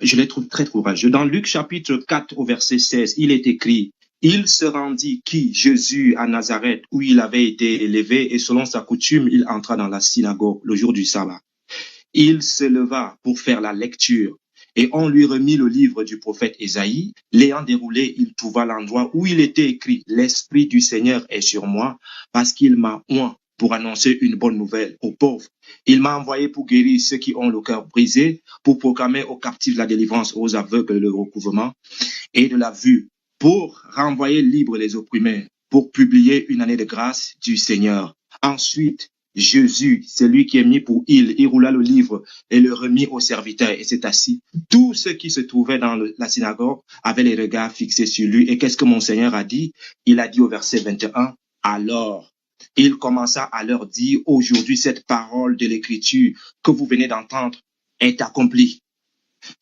je les trouve très courageux. Dans Luc chapitre 4 au verset 16, il est écrit, il se rendit qui, Jésus, à Nazareth, où il avait été élevé, et selon sa coutume, il entra dans la synagogue le jour du sabbat. Il se leva pour faire la lecture, et on lui remit le livre du prophète Ésaïe. L'ayant déroulé, il trouva l'endroit où il était écrit, l'Esprit du Seigneur est sur moi, parce qu'il m'a oint pour annoncer une bonne nouvelle aux pauvres. Il m'a envoyé pour guérir ceux qui ont le cœur brisé, pour proclamer aux captifs la délivrance, aux aveugles le recouvrement et de la vue, pour renvoyer libres les opprimés, pour publier une année de grâce du Seigneur. Ensuite, Jésus, celui qui est mis pour il roula le livre et le remit au serviteur et s'est assis. Tous ceux qui se trouvaient dans la synagogue avaient les regards fixés sur lui. Et qu'est-ce que mon Seigneur a dit? Il a dit au verset 21, alors il commença à leur dire, aujourd'hui cette parole de l'écriture que vous venez d'entendre est accomplie.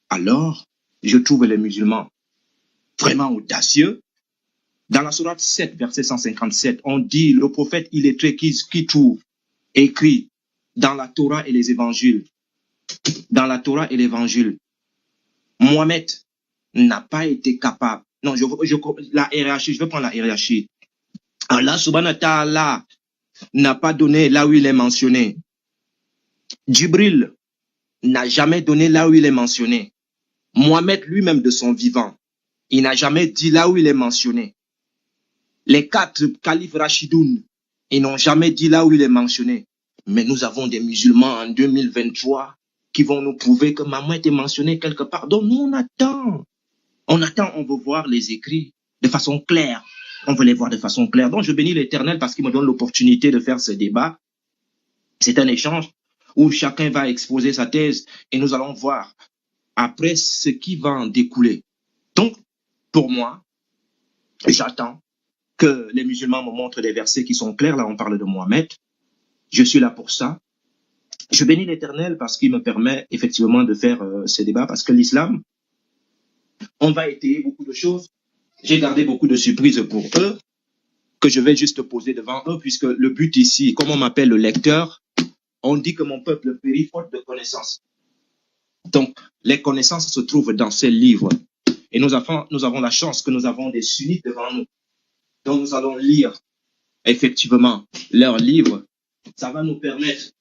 Alors, je trouve les musulmans vraiment audacieux. Dans la sourate 7, verset 157, on dit, le prophète illettré qui trouve écrit dans la Torah et les évangiles, Mohammed n'a pas été capable. Non, la hiérarchie, je vais prendre la hiérarchie. Allah subhanahu wa ta'ala n'a pas donné là où il est mentionné. Djibril n'a jamais donné là où il est mentionné. Mohammed lui-même de son vivant, il n'a jamais dit là où il est mentionné. Les 4 califes Rashidoun, ils n'ont jamais dit là où il est mentionné. Mais nous avons des musulmans en 2023 qui vont nous prouver que Mahomet est mentionné quelque part. Donc nous, on attend, on veut voir les écrits de façon claire. On veut les voir de façon claire. Donc je bénis l'Éternel parce qu'il me donne l'opportunité de faire ce débat. C'est un échange où chacun va exposer sa thèse et nous allons voir après ce qui va en découler. Donc, pour moi, j'attends que les musulmans me montrent des versets qui sont clairs. Là, on parle de Mohammed. Je suis là pour ça. Je bénis l'Éternel parce qu'il me permet effectivement de faire ce débat, parce que l'islam, on va étayer beaucoup de choses. J'ai gardé beaucoup de surprises pour eux, que je vais juste poser devant eux, puisque le but ici, comme on m'appelle le lecteur, on dit que mon peuple périt faute de connaissances. Donc, les connaissances se trouvent dans ces livres. Et nous avons la chance que nous avons des sunnites devant nous. Donc, nous allons lire effectivement leurs livres. Ça va nous permettre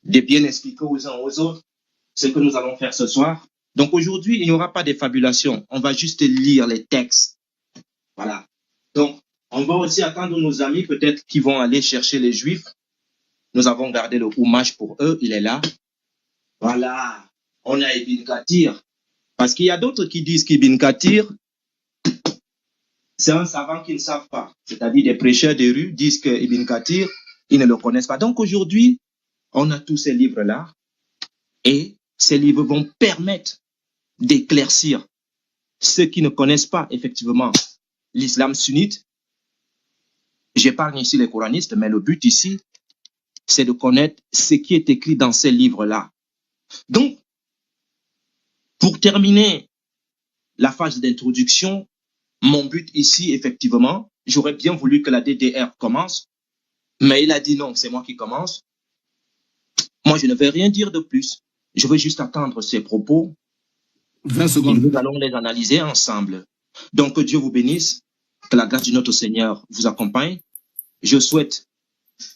de bien expliquer aux uns aux autres ce que nous allons faire ce soir. Donc aujourd'hui, il n'y aura pas de fabulation. On va juste lire les textes. Voilà. Donc, on va aussi attendre nos amis peut-être qui vont aller chercher les Juifs. Nous avons gardé le hommage pour eux. Il est là. Voilà. On a Ibn Kathir. Parce qu'il y a d'autres qui disent qu'Ibn Kathir, c'est un savant qu'ils ne savent pas. C'est-à-dire des prêcheurs des rues disent que Ibn Kathir, ils ne le connaissent pas. Donc aujourd'hui, on a tous ces livres-là. Et ces livres vont permettre d'éclaircir ceux qui ne connaissent pas effectivement l'islam sunnite. J'épargne ici les coranistes, mais le but ici, c'est de connaître ce qui est écrit dans ces livres-là. Donc, pour terminer la phase d'introduction, mon but ici, effectivement, j'aurais bien voulu que la DDR commence, mais il a dit non, c'est moi qui commence. Moi, je ne vais rien dire de plus. Je veux juste attendre ses propos. 20 secondes. Et nous allons les analyser ensemble. Donc, que Dieu vous bénisse, que la grâce de notre Seigneur vous accompagne. Je souhaite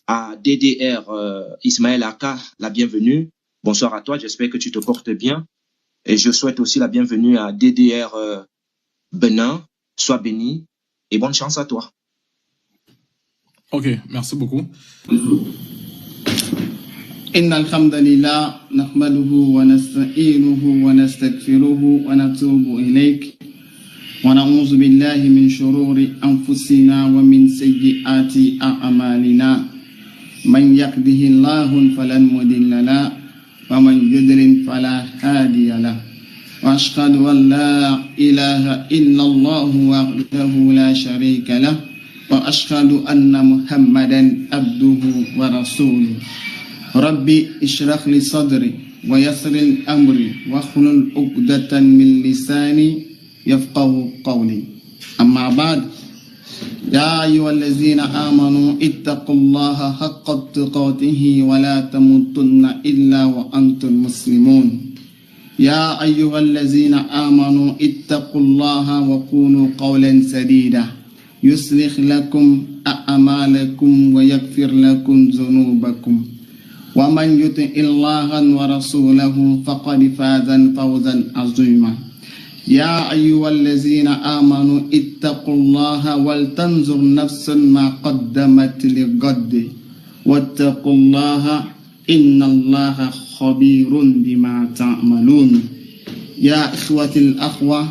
à DDR Ismaël Aka la bienvenue. Bonsoir à toi, j'espère que tu te portes bien. Et je souhaite aussi la bienvenue à DDR Benin. Sois béni et bonne chance à toi. Ok, merci beaucoup. إن الحمد لله نحمده ونستعينه ونستغفره ونتوب إليك ونعوذ بالله من شرور أنفسنا ومن سيئات أعمالنا من يهده الله فلن مضل له ومن يضلل فلا هادي له وأشهد أن لا إله إلا الله وحده لا شريك له وأشهد أن محمدا عبده ورسوله ربي اشرح لي صدري ويسر أمري واحلل عقدة من لساني يفقه قولي أما بعد يا أيها الذين آمنوا اتقوا الله حق تقاته ولا تموتن إلا وأنتم مسلمون يا أيها الذين آمنوا اتقوا الله وقولوا قولا سديدا يصلح لكم أعمالكم ويغفر لكم ذنوبكم ومن يطع الله ورسوله فقد فاز فوزا عظيما يا أيها الذين آمنوا اتقوا الله ولتنظر نفس ما قدمت لغد واتقوا الله إن الله خبير بما تعملون يا إخوة الأخوة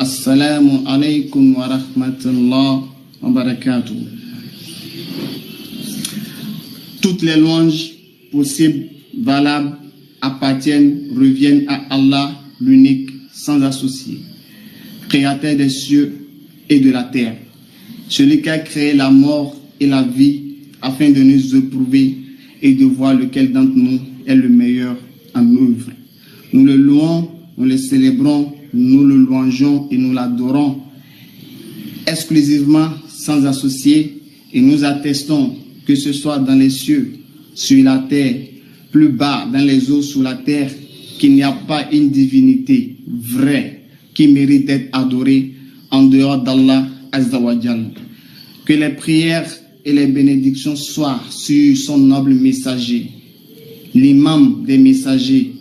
السلام عليكم ورحمة الله وبركاته. Toutes les louanges possibles, valables, appartiennent, reviennent à Allah, l'unique, sans associé, créateur des cieux et de la terre, celui qui a créé la mort et la vie afin de nous éprouver et de voir lequel d'entre nous est le meilleur en œuvre. Nous le louons, nous le célébrons, nous le louangeons et nous l'adorons exclusivement, sans associé, et nous attestons que ce soit dans les cieux, sur la terre, plus bas dans les eaux sous la terre, qu'il n'y a pas une divinité vraie qui mérite d'être adorée en dehors d'Allah Azza wa Jal. Que les prières et les bénédictions soient sur son noble messager, l'imam des messagers,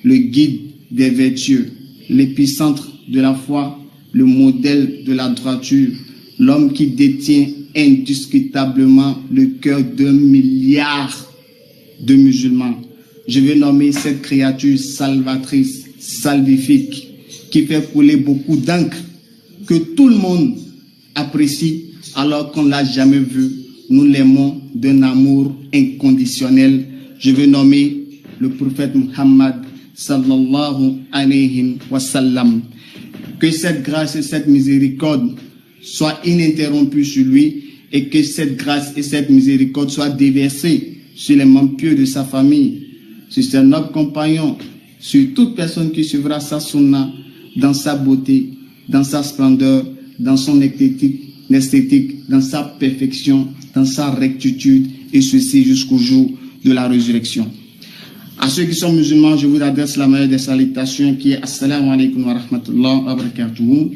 le guide des vertus, l'épicentre de la foi, le modèle de la droiture, l'homme qui détient indiscutablement le cœur d'1 milliard de musulmans. Je vais nommer cette créature salvatrice, salvifique, qui fait couler beaucoup d'encre, que tout le monde apprécie alors qu'on ne l'a jamais vu. Nous l'aimons d'un amour inconditionnel. Je vais nommer le prophète Muhammad sallallahu alayhi wa sallam. Que cette grâce et cette miséricorde soient ininterrompues sur lui et que cette grâce et cette miséricorde soient déversées sur les membres pieux de sa famille, sur ses nobles compagnons, sur toute personne qui suivra sa sunna dans sa beauté, dans sa splendeur, dans son esthétique, dans sa perfection, dans sa rectitude, et ceci jusqu'au jour de la résurrection. À ceux qui sont musulmans, je vous adresse la meilleure des salutations qui est Assalamu alaikum wa rahmatullah wa barakatuh.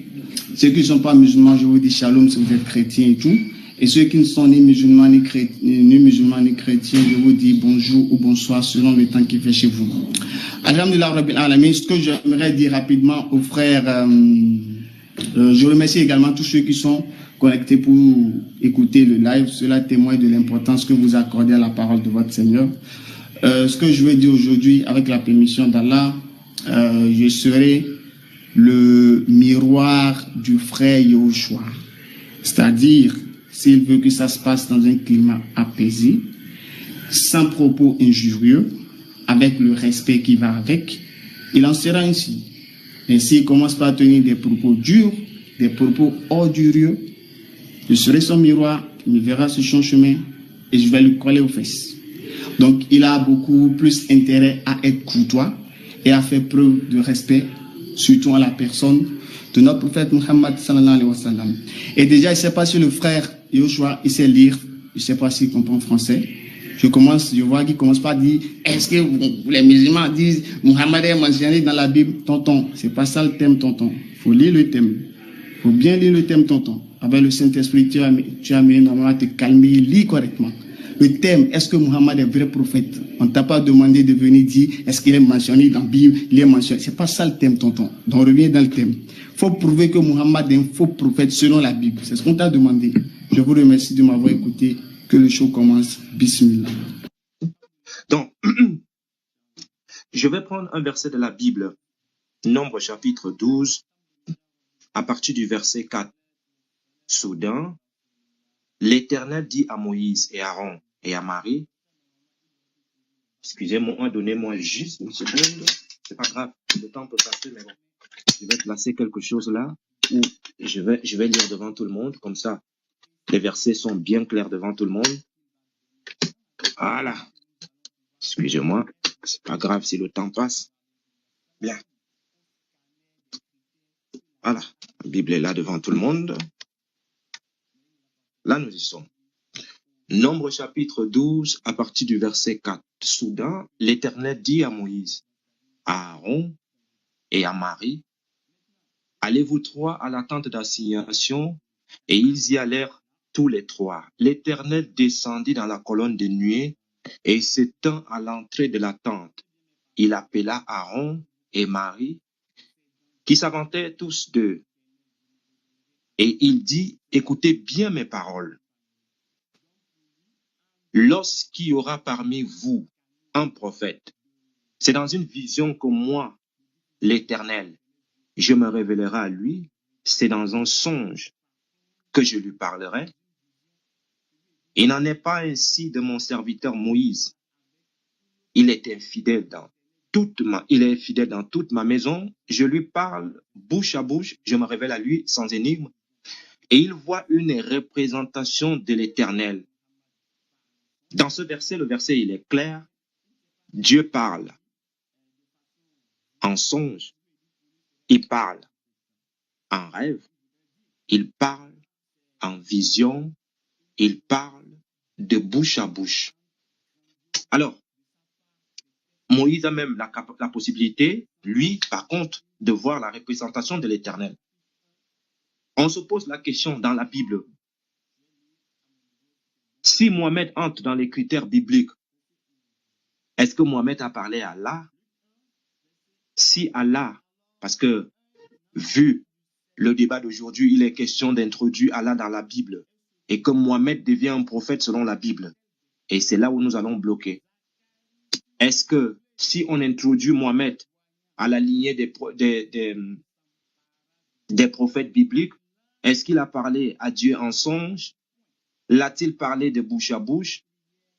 Ceux qui ne sont pas musulmans, je vous dis shalom si vous êtes chrétiens et tout. Et ceux qui ne sont ni musulmans ni chrétiens, je vous dis bonjour ou bonsoir selon le temps qu'il fait chez vous. Alhamdulillah Rabbil Alamin, ce que j'aimerais dire rapidement aux frères, je remercie également tous ceux qui sont connectés pour écouter le live. Cela témoigne de l'importance que vous accordez à la parole de votre Seigneur. Ce que je vais dire aujourd'hui, avec la permission d'Allah, je serai le miroir du frère Yahushua. C'est-à-dire, s'il veut que ça se passe dans un climat apaisé, sans propos injurieux, avec le respect qui va avec, il en sera ainsi. Et s'il commence par tenir des propos durs, des propos ordurieux, je serai son miroir, il me verra sur son chemin et je vais lui coller aux fesses. Donc, il a beaucoup plus intérêt à être courtois et à faire preuve de respect, surtout à la personne de notre prophète Muhammad sallallahu alayhi wa sallam. Et déjà, je ne sais pas si le frère Yahushua, il sait lire, je ne sais pas s'il comprend français. Je vois qu'il commence par dire, est-ce que les musulmans disent Muhammad est mentionné dans la Bible, tonton? C'est pas ça le thème, tonton. Il faut lire le thème. Il faut bien lire le thème, tonton. Avec le Saint-Esprit, tu as amené normalement à te calmer, lis correctement. Le thème, est-ce que Muhammad est vrai prophète? On ne t'a pas demandé de venir dire, est-ce qu'il est mentionné dans la Bible? Il est mentionné. C'est pas ça le thème, tonton. Donc, on revient dans le thème. Il faut prouver que Muhammad est un faux prophète selon la Bible. C'est ce qu'on t'a demandé. Je vous remercie de m'avoir écouté. Que le show commence. Bismillah. Donc, je vais prendre un verset de la Bible, Nombre chapitre 12, à partir du verset 4. Soudain, l'Éternel dit à Moïse et à Aaron et à Marie, excusez-moi, donnez-moi juste une seconde, c'est pas grave, le temps peut passer, mais bon, je vais placer quelque chose là où je vais lire devant tout le monde, comme ça, les versets sont bien clairs devant tout le monde. Voilà. Excusez-moi, c'est pas grave si le temps passe. Bien. Voilà, la Bible est là devant tout le monde. Là, nous y sommes. Nombre chapitre 12, à partir du verset 4. Soudain, l'Éternel dit à Moïse, à Aaron et à Marie, allez-vous trois à la tente d'assignation, et ils y allèrent tous les trois. L'Éternel descendit dans la colonne de nuée et s'étend à l'entrée de la tente. Il appela Aaron et Marie, qui s'avantaient tous deux, et il dit, écoutez bien mes paroles. Lorsqu'il y aura parmi vous un prophète, c'est dans une vision que moi, l'Éternel, je me révélerai à lui, c'est dans un songe que je lui parlerai. Il n'en est pas ainsi de mon serviteur Moïse. Il est infidèle dans toute ma maison. Je lui parle bouche à bouche, je me révèle à lui sans énigme. Et il voit une représentation de l'Éternel. Dans ce verset, le verset il est clair. Dieu parle en songe, il parle en rêve, il parle en vision, il parle de bouche à bouche. Alors, Moïse a même la possibilité, lui, par contre, de voir la représentation de l'Éternel. On se pose la question dans la Bible. Si Mohamed entre dans les critères bibliques, est-ce que Mohamed a parlé à Allah? Si Allah, parce que vu le débat d'aujourd'hui, il est question d'introduire Allah dans la Bible et que Mohamed devient un prophète selon la Bible. Et c'est là où nous allons bloquer. Est-ce que si on introduit Mohamed à la lignée des prophètes bibliques, est-ce qu'il a parlé à Dieu en songe? L'a-t-il parlé de bouche à bouche?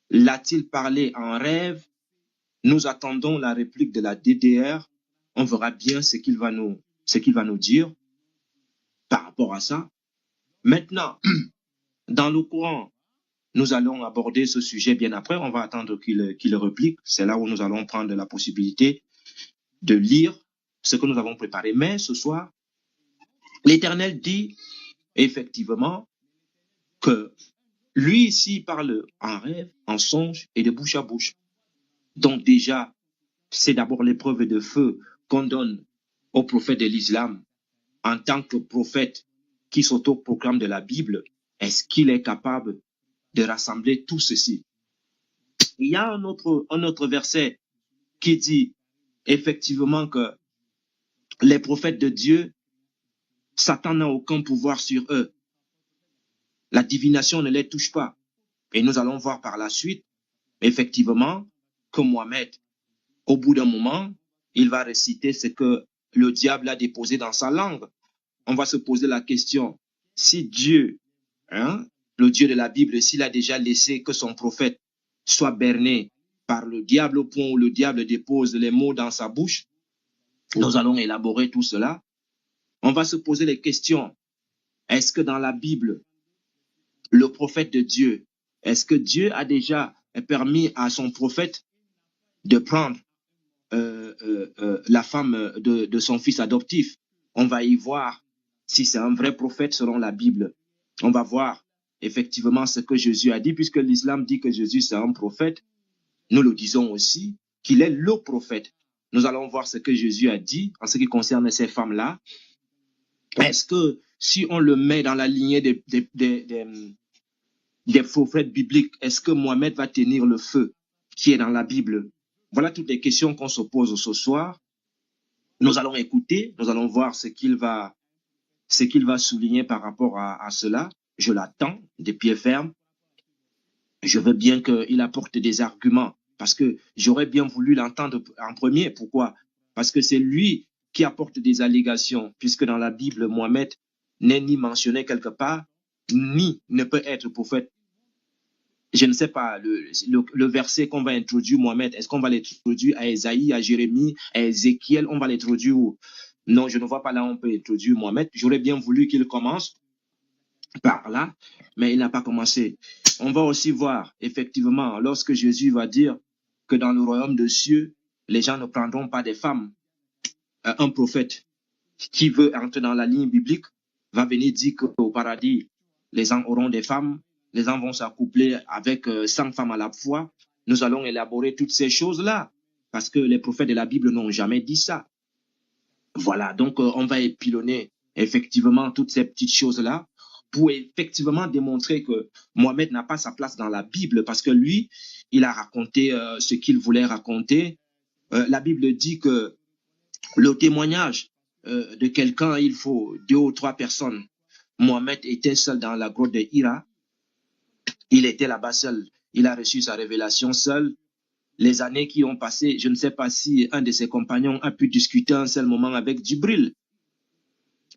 L'a-t-il parlé en rêve? Nous attendons la réplique de la DDR. On verra bien ce qu'il va nous dire par rapport à ça. Maintenant, dans le courant, nous allons aborder ce sujet bien après. On va attendre qu'il réplique. C'est là où nous allons prendre la possibilité de lire ce que nous avons préparé. Mais ce soir, l'Éternel dit effectivement que lui ici parle en rêve, en songe et de bouche à bouche. Donc déjà, c'est d'abord l'épreuve de feu qu'on donne au prophète de l'islam en tant que prophète qui s'autoproclame de la Bible. Est-ce qu'il est capable de rassembler tout ceci? Il y a un autre verset qui dit effectivement que les prophètes de Dieu, Satan n'a aucun pouvoir sur eux. La divination ne les touche pas. Et nous allons voir par la suite, effectivement, que Mohamed, au bout d'un moment, il va réciter ce que le diable a déposé dans sa langue. On va se poser la question, si Dieu, le Dieu de la Bible, s'il a déjà laissé que son prophète soit berné par le diable au point où le diable dépose les mots dans sa bouche, nous allons élaborer tout cela. On va se poser les questions. Est-ce que dans la Bible, le prophète de Dieu, est-ce que Dieu a déjà permis à son prophète de prendre la femme de son fils adoptif? On va y voir si c'est un vrai prophète selon la Bible. On va voir effectivement ce que Jésus a dit, puisque l'islam dit que Jésus c'est un prophète. Nous le disons aussi qu'il est le prophète. Nous allons voir ce que Jésus a dit en ce qui concerne ces femmes-là. Est-ce que si on le met dans la lignée des prophètes bibliques, est-ce que Mohamed va tenir le feu qui est dans la Bible? Voilà toutes les questions qu'on se pose ce soir. Nous allons écouter, nous allons voir ce qu'il va souligner par rapport à cela. Je l'attends de pied ferme. Je veux bien qu'il apporte des arguments parce que j'aurais bien voulu l'entendre en premier. Pourquoi? Parce que c'est lui qui apporte des allégations, puisque dans la Bible, Mohamed n'est ni mentionné quelque part, ni ne peut être prophète. Je ne sais pas, le verset qu'on va introduire, Mohamed, est-ce qu'on va l'introduire à Esaïe, à Jérémie, à Ézéchiel? On va l'introduire où? Non, je ne vois pas là où on peut introduire Mohamed. J'aurais bien voulu qu'il commence par là, mais il n'a pas commencé. On va aussi voir, effectivement, lorsque Jésus va dire que dans le royaume des cieux, les gens ne prendront pas des femmes. Un prophète qui veut entrer dans la ligne biblique va venir dire qu'au paradis, les gens auront des femmes, les gens vont s'accoupler avec 100 femmes à la fois. Nous allons élaborer toutes ces choses-là, parce que les prophètes de la Bible n'ont jamais dit ça. Voilà, donc on va épilonner effectivement toutes ces petites choses-là pour effectivement démontrer que Mohamed n'a pas sa place dans la Bible, parce que lui, il a raconté ce qu'il voulait raconter. La Bible dit que le témoignage de quelqu'un, il faut 2 ou 3 personnes. Mohamed était seul dans la grotte de Hira. Il était là-bas seul. Il a reçu sa révélation seul. Les années qui ont passé, je ne sais pas si un de ses compagnons a pu discuter un seul moment avec Djibril.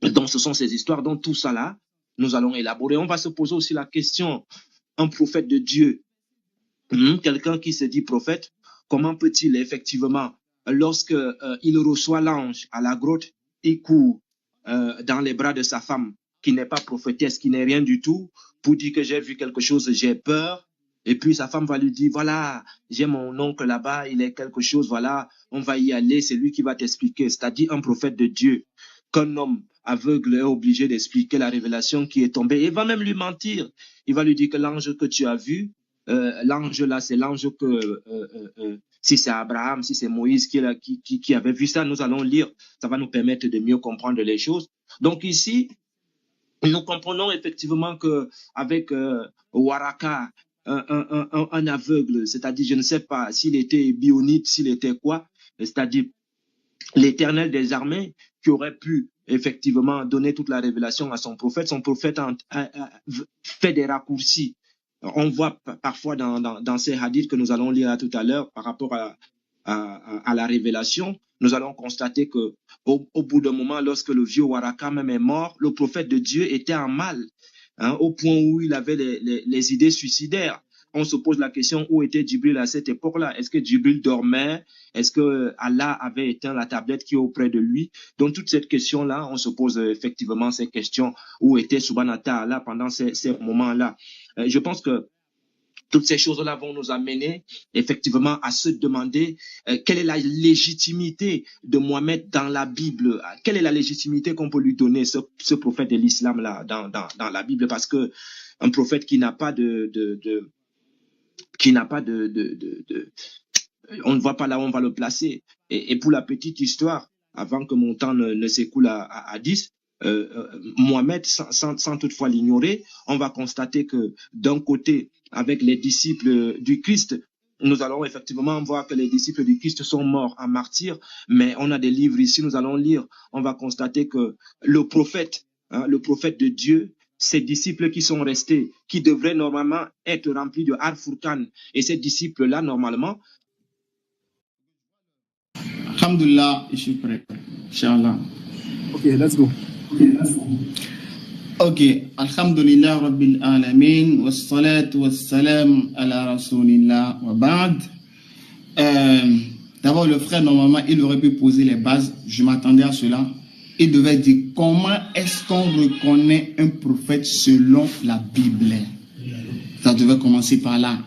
Donc, ce sont ces histoires, donc tout ça là, nous allons élaborer. On va se poser aussi la question, un prophète de Dieu, quelqu'un qui se dit prophète, comment peut-il effectivement, lorsque il reçoit l'ange à la grotte, il court dans les bras de sa femme, qui n'est pas prophétesse, qui n'est rien du tout, pour dire que j'ai vu quelque chose, j'ai peur. Et puis sa femme va lui dire, voilà, j'ai mon oncle là-bas, il est quelque chose, voilà, on va y aller, c'est lui qui va t'expliquer. C'est-à-dire un prophète de Dieu, qu'un homme aveugle est obligé d'expliquer la révélation qui est tombée. Il va même lui mentir. Il va lui dire que l'ange que tu as vu, l'ange là, c'est l'ange que, si c'est Abraham, si c'est Moïse qui avait vu ça, nous allons lire. Ça va nous permettre de mieux comprendre les choses. Donc ici, nous comprenons effectivement qu'avec Waraka, un aveugle, c'est-à-dire, je ne sais pas s'il était bionite, s'il était quoi, c'est-à-dire l'Éternel des armées qui aurait pu effectivement donner toute la révélation à son prophète a fait des raccourcis. On voit parfois dans ces hadiths que nous allons lire tout à l'heure par rapport à la révélation, nous allons constater que au bout d'un moment, lorsque le vieux Waraka même est mort, le prophète de Dieu était en mal, au point où il avait les idées suicidaires. On se pose la question, où était Djibril à cette époque-là? Est-ce que Djibril dormait? Est-ce que Allah avait éteint la tablette qui est auprès de lui? Donc, toute cette question-là, on se pose effectivement ces questions. Où était Subhanahu wa Ta'ala pendant ces moments-là? Je pense que toutes ces choses-là vont nous amener effectivement à se demander quelle est la légitimité de Mohamed dans la Bible. Quelle est la légitimité qu'on peut lui donner, ce prophète de l'islam là dans la Bible? Parce que un prophète qui n'a pas on ne voit pas là où on va le placer. Et pour la petite histoire, avant que mon temps ne s'écoule à 10, Mohamed, sans toutefois l'ignorer, on va constater que d'un côté, avec les disciples du Christ, nous allons effectivement voir que les disciples du Christ sont morts en martyrs, mais on a des livres ici, nous allons lire, on va constater que le prophète de Dieu, ces disciples qui sont restés, qui devraient normalement être remplis de Al-Furqan, et ces disciples-là, normalement... Alhamdulillah, je suis prêt. Inch'Allah. Ok, let's go. Ok, Alhamdulillah Rabbil Alamin, wassalatu wassalam ala Rasulillah wa ba'd. D'abord, le frère, normalement, il aurait pu poser les bases. Je m'attendais à cela. Il devait dire comment est-ce qu'on reconnaît un prophète selon la Bible. Ça devait commencer par là.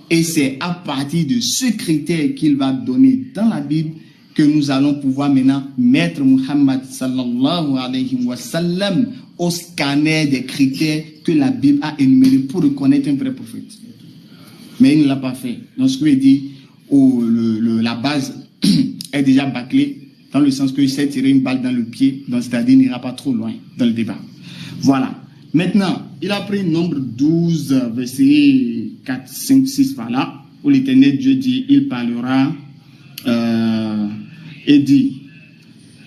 Et c'est à partir de ce critère qu'il va donner dans la Bible que nous allons pouvoir maintenant mettre Muhammad sallallahu alayhi wa sallam au scanner des critères que la Bible a énumérés pour reconnaître un vrai prophète. Mais il ne l'a pas fait. Donc ce que je dis, la base est déjà bâclée, dans le sens qu'il s'est tiré une balle dans le pied, donc c'est-à-dire il n'ira pas trop loin dans le débat. Voilà. Maintenant, il a pris nombre 12, versets 4, 5, 6 par là, où l'Éternel Dieu dit, il parlera et dit,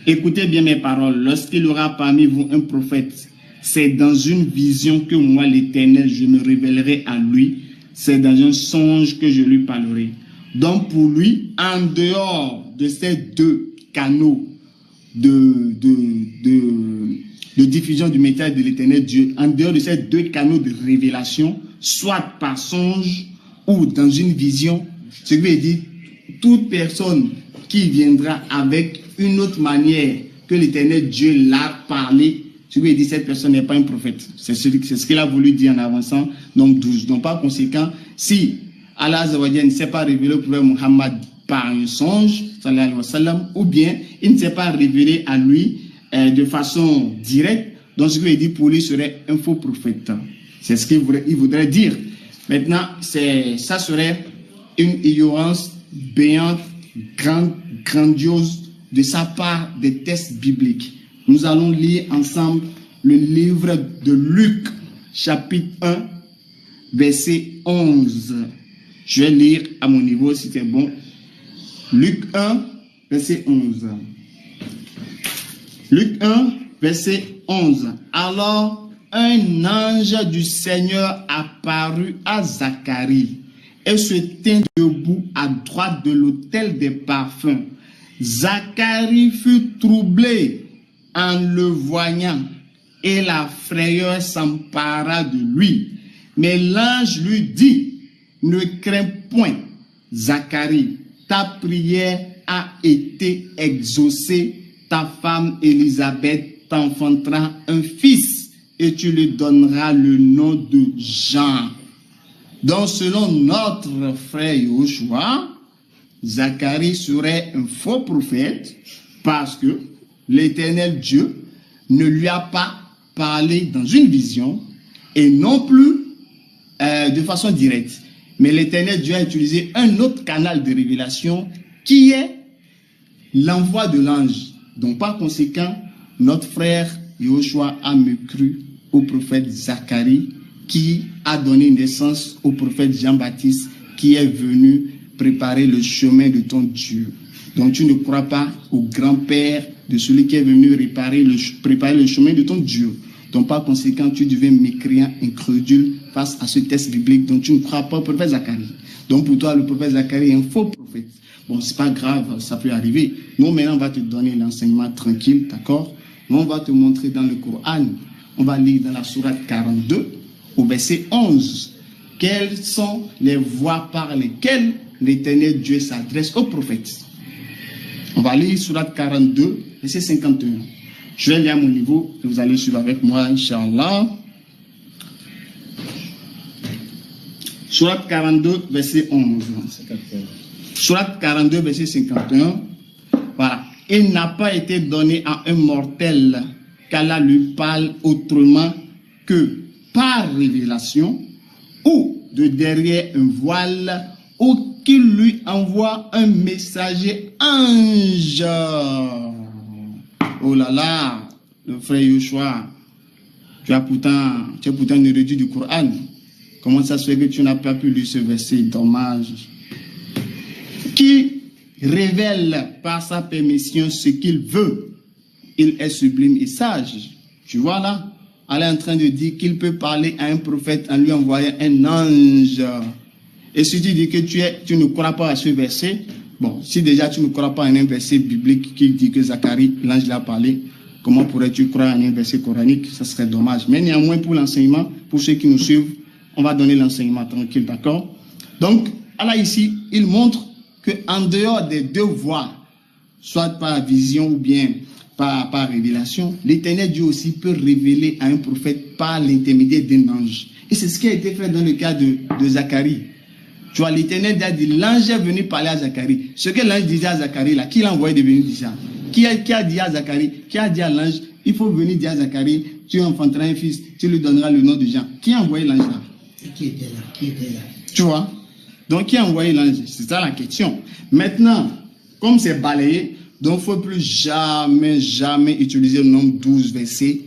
écoutez bien mes paroles, lorsqu'il y aura parmi vous un prophète, c'est dans une vision que moi, l'Éternel, je me révélerai à lui, c'est dans un songe que je lui parlerai. Donc pour lui, en dehors de ces deux canaux de diffusion du message de l'Éternel Dieu, en dehors de ces deux canaux de révélation, soit par songe ou dans une vision, ce qui veut dire, toute personne qui viendra avec une autre manière que l'Éternel Dieu l'a parlé, ce qui veut dire, cette personne n'est pas un prophète. C'est ce qu'il a voulu dire en avançant, donc 12. Donc par conséquent, si Allah Azawajal ne s'est pas révélé au prophète Muhammad par un songe, sallallahu alayhi wa sallam, ou bien il ne s'est pas révélé à lui de façon directe, donc ce qui veut dire pour lui serait un faux prophète. C'est ce qu'il voudrait dire. Maintenant, ça serait une ignorance béante, grandiose de sa part des textes bibliques. Nous allons lire ensemble le livre de Luc, chapitre 1, verset 11. Je vais lire à mon niveau si c'est bon. Luc 1, verset 11. Luc 1, verset 11. Alors, un ange du Seigneur apparut à Zacharie et se tint debout à droite de l'autel des parfums. Zacharie fut troublé en le voyant et la frayeur s'empara de lui. Mais l'ange lui dit, ne crains point, Zacharie, ta prière a été exaucée, ta femme Élisabeth t'enfantera un fils et tu lui donneras le nom de Jean. Donc selon notre frère Yoshua, Zacharie serait un faux prophète parce que l'Éternel Dieu ne lui a pas parlé dans une vision et non plus de façon directe. Mais l'Éternel Dieu a utilisé un autre canal de révélation qui est l'envoi de l'ange. Donc par conséquent, notre frère Yoshua a mécru au prophète Zacharie qui a donné naissance au prophète Jean-Baptiste qui est venu préparer le chemin de ton Dieu. Donc tu ne crois pas au grand-père de celui qui est venu préparer le chemin de ton Dieu. Donc par conséquent, tu deviens mécréant, incrédule face à ce texte biblique dont tu ne crois pas au prophète Zacharie. Donc pour toi, le prophète Zacharie est un faux prophète. Bon, c'est pas grave, ça peut arriver. Nous, maintenant, on va te donner l'enseignement tranquille, d'accord? Nous, on va te montrer dans le Coran. On va lire dans la sourate 42, au verset 11, quelles sont les voies par lesquelles l'Éternel Dieu s'adresse aux prophètes. On va lire sourate 42, verset 51. Je vais lire à mon niveau et vous allez suivre avec moi, Inch'Allah. Sourate 42, verset 11. Sourate 42, verset 51. Voilà. Il n'a pas été donné à un mortel qu'Allah lui parle autrement que par révélation ou de derrière un voile ou qu'il lui envoie un messager ange. Oh là là, le frère Yoshua, tu es pourtant un érudit du Coran. Comment ça se fait que tu n'as pas pu lire ce verset? Dommage. Qui révèle par sa permission ce qu'il veut. Il est sublime et sage. Tu vois là, elle est en train de dire qu'il peut parler à un prophète en lui envoyant un ange. Et si tu dis que tu ne crois pas à ce verset, bon, si déjà tu ne crois pas à un verset biblique qui dit que Zacharie, l'ange l'a parlé, comment pourrais-tu croire à un verset coranique? Ça serait dommage. Mais néanmoins, pour l'enseignement, pour ceux qui nous suivent, on va donner l'enseignement tranquille, d'accord? Donc, Allah ici, il montre qu'en dehors des deux voies, soit par vision ou bien par révélation, l'Éternel Dieu aussi peut révéler à un prophète par l'intermédiaire d'un ange. Et c'est ce qui a été fait dans le cas de Zacharie. Tu vois, l'Éternel a dit, l'ange est venu parler à Zacharie. Ce que l'ange disait à Zacharie, là, qui l'a envoyé de venir dire ça? Qui a dit à Zacharie, qui a dit à l'ange, il faut venir dire à Zacharie, tu enfanteras un fils, tu lui donneras le nom de Jean. Qui a envoyé l'ange là? Qui était là? Tu vois? Donc, qui a envoyé l'ange? C'est ça la question. Maintenant, comme c'est balayé, donc il ne faut plus jamais utiliser le nombre 12, versets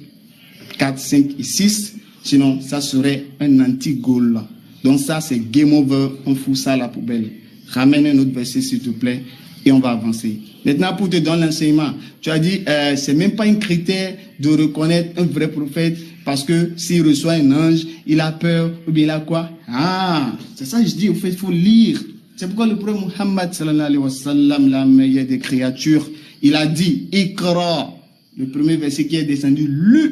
4, 5 et 6. Sinon, ça serait un anti-goal. Donc ça, c'est game over. On fout ça à la poubelle. Ramène un autre verset, s'il te plaît, et on va avancer. Maintenant, pour te donner l'enseignement, tu as dit, c'est même pas un critère de reconnaître un vrai prophète, parce que s'il reçoit un ange, il a peur, ou bien il a quoi? Ah, c'est ça que je dis, au fait, il faut lire. C'est pourquoi le prophète Muhammad, sallallahu alayhi wa sallam, la meilleure des créatures, il a dit, Iqra, le premier verset qui est descendu,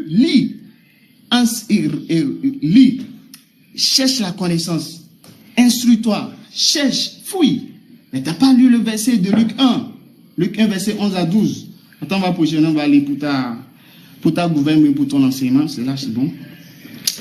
lis, lis, cherche la connaissance, instruis-toi, cherche, fouille. Mais tu n'as pas lu le verset de Luc 1, Luc 1, verset 11 à 12. Attends, on va prochainer, on va aller pour ta gouvernement, pour ton enseignement, c'est là, c'est bon.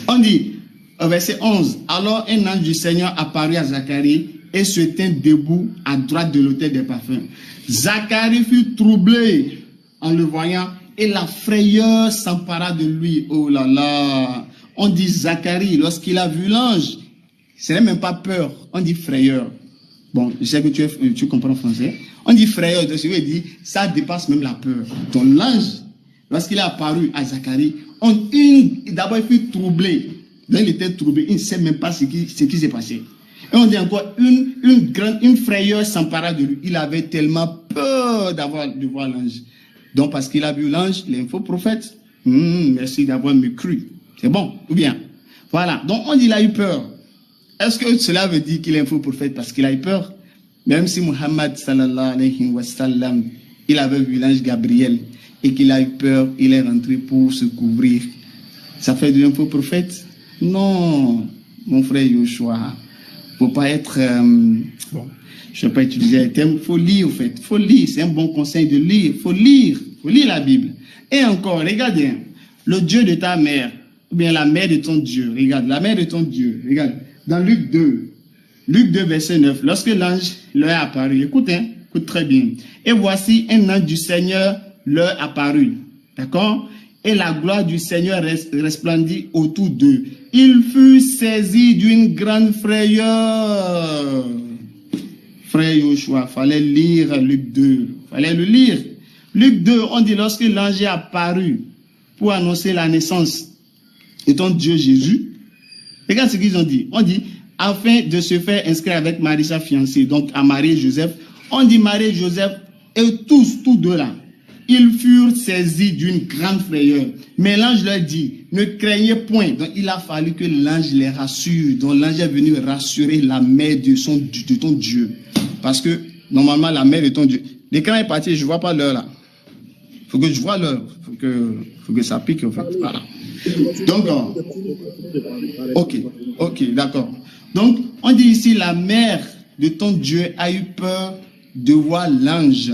On dit, verset 11, alors un ange du Seigneur apparut à Zacharie et se tint debout à droite de l'autel des parfums. Zacharie fut troublé en le voyant et la frayeur s'empara de lui. Oh là là, On dit Zacharie, lorsqu'il a vu l'ange, ce n'est même pas peur, on dit frayeur. Bon, je sais que tu comprends français. On dit frayeur, donc je veux dire, ça dépasse même la peur. Donc l'ange, lorsqu'il est apparu à Zacharie, d'abord il fut troublé. Donc il était troublé, il ne sait même pas ce qui s'est passé. Et on dit encore, une frayeur s'empara de lui. Il avait tellement peur de voir l'ange. Donc parce qu'il a vu l'ange, il est un faux prophète. Merci d'avoir me cru. C'est bon, ou bien? Voilà, donc on dit qu'il a eu peur. Est-ce que cela veut dire qu'il est un faux prophète parce qu'il a eu peur? Même si Muhammad sallallahu alayhi wa sallam, il avait vu l'ange Gabriel et qu'il a eu peur, il est rentré pour se couvrir. Ça fait de lui un faux prophète? Non, mon frère Yoshua. Faut pas être... bon, je ne vais pas utiliser le terme. Il faut lire, en fait. Il faut lire. C'est un bon conseil de lire. Il faut lire. Il faut lire la Bible. Et encore, regardez, le Dieu de ta mère, ou bien la mère de ton Dieu. Regarde, la mère de ton Dieu. Regarde, dans Luc 2, verset 9, lorsque l'ange leur est apparu, écoute très bien. Et voici un ange du Seigneur leur apparut. D'accord? Et la gloire du Seigneur resplendit autour d'eux. Il fut saisi d'une grande frayeur. Frère Yoshua, fallait lire Luc 2. Fallait le lire. Luc 2, on dit lorsque l'ange est apparu pour annoncer la naissance de ton Dieu Jésus. Regarde ce qu'ils ont dit. On dit, afin de se faire inscrire avec Marie, sa fiancée, donc à Marie et Joseph. On dit Marie et Joseph, et tous deux là, ils furent saisis d'une grande frayeur. Mais l'ange leur dit, ne craignez point. Donc il a fallu que l'ange les rassure. Donc l'ange est venu rassurer la mère de ton Dieu. Parce que normalement la mère de ton Dieu. L'écran est parti, je ne vois pas l'heure là. Il faut que je vois l'heure. Il faut que ça pique en fait. Voilà. Donc, ok, d'accord. Donc, on dit ici, la mère de ton Dieu a eu peur de voir l'ange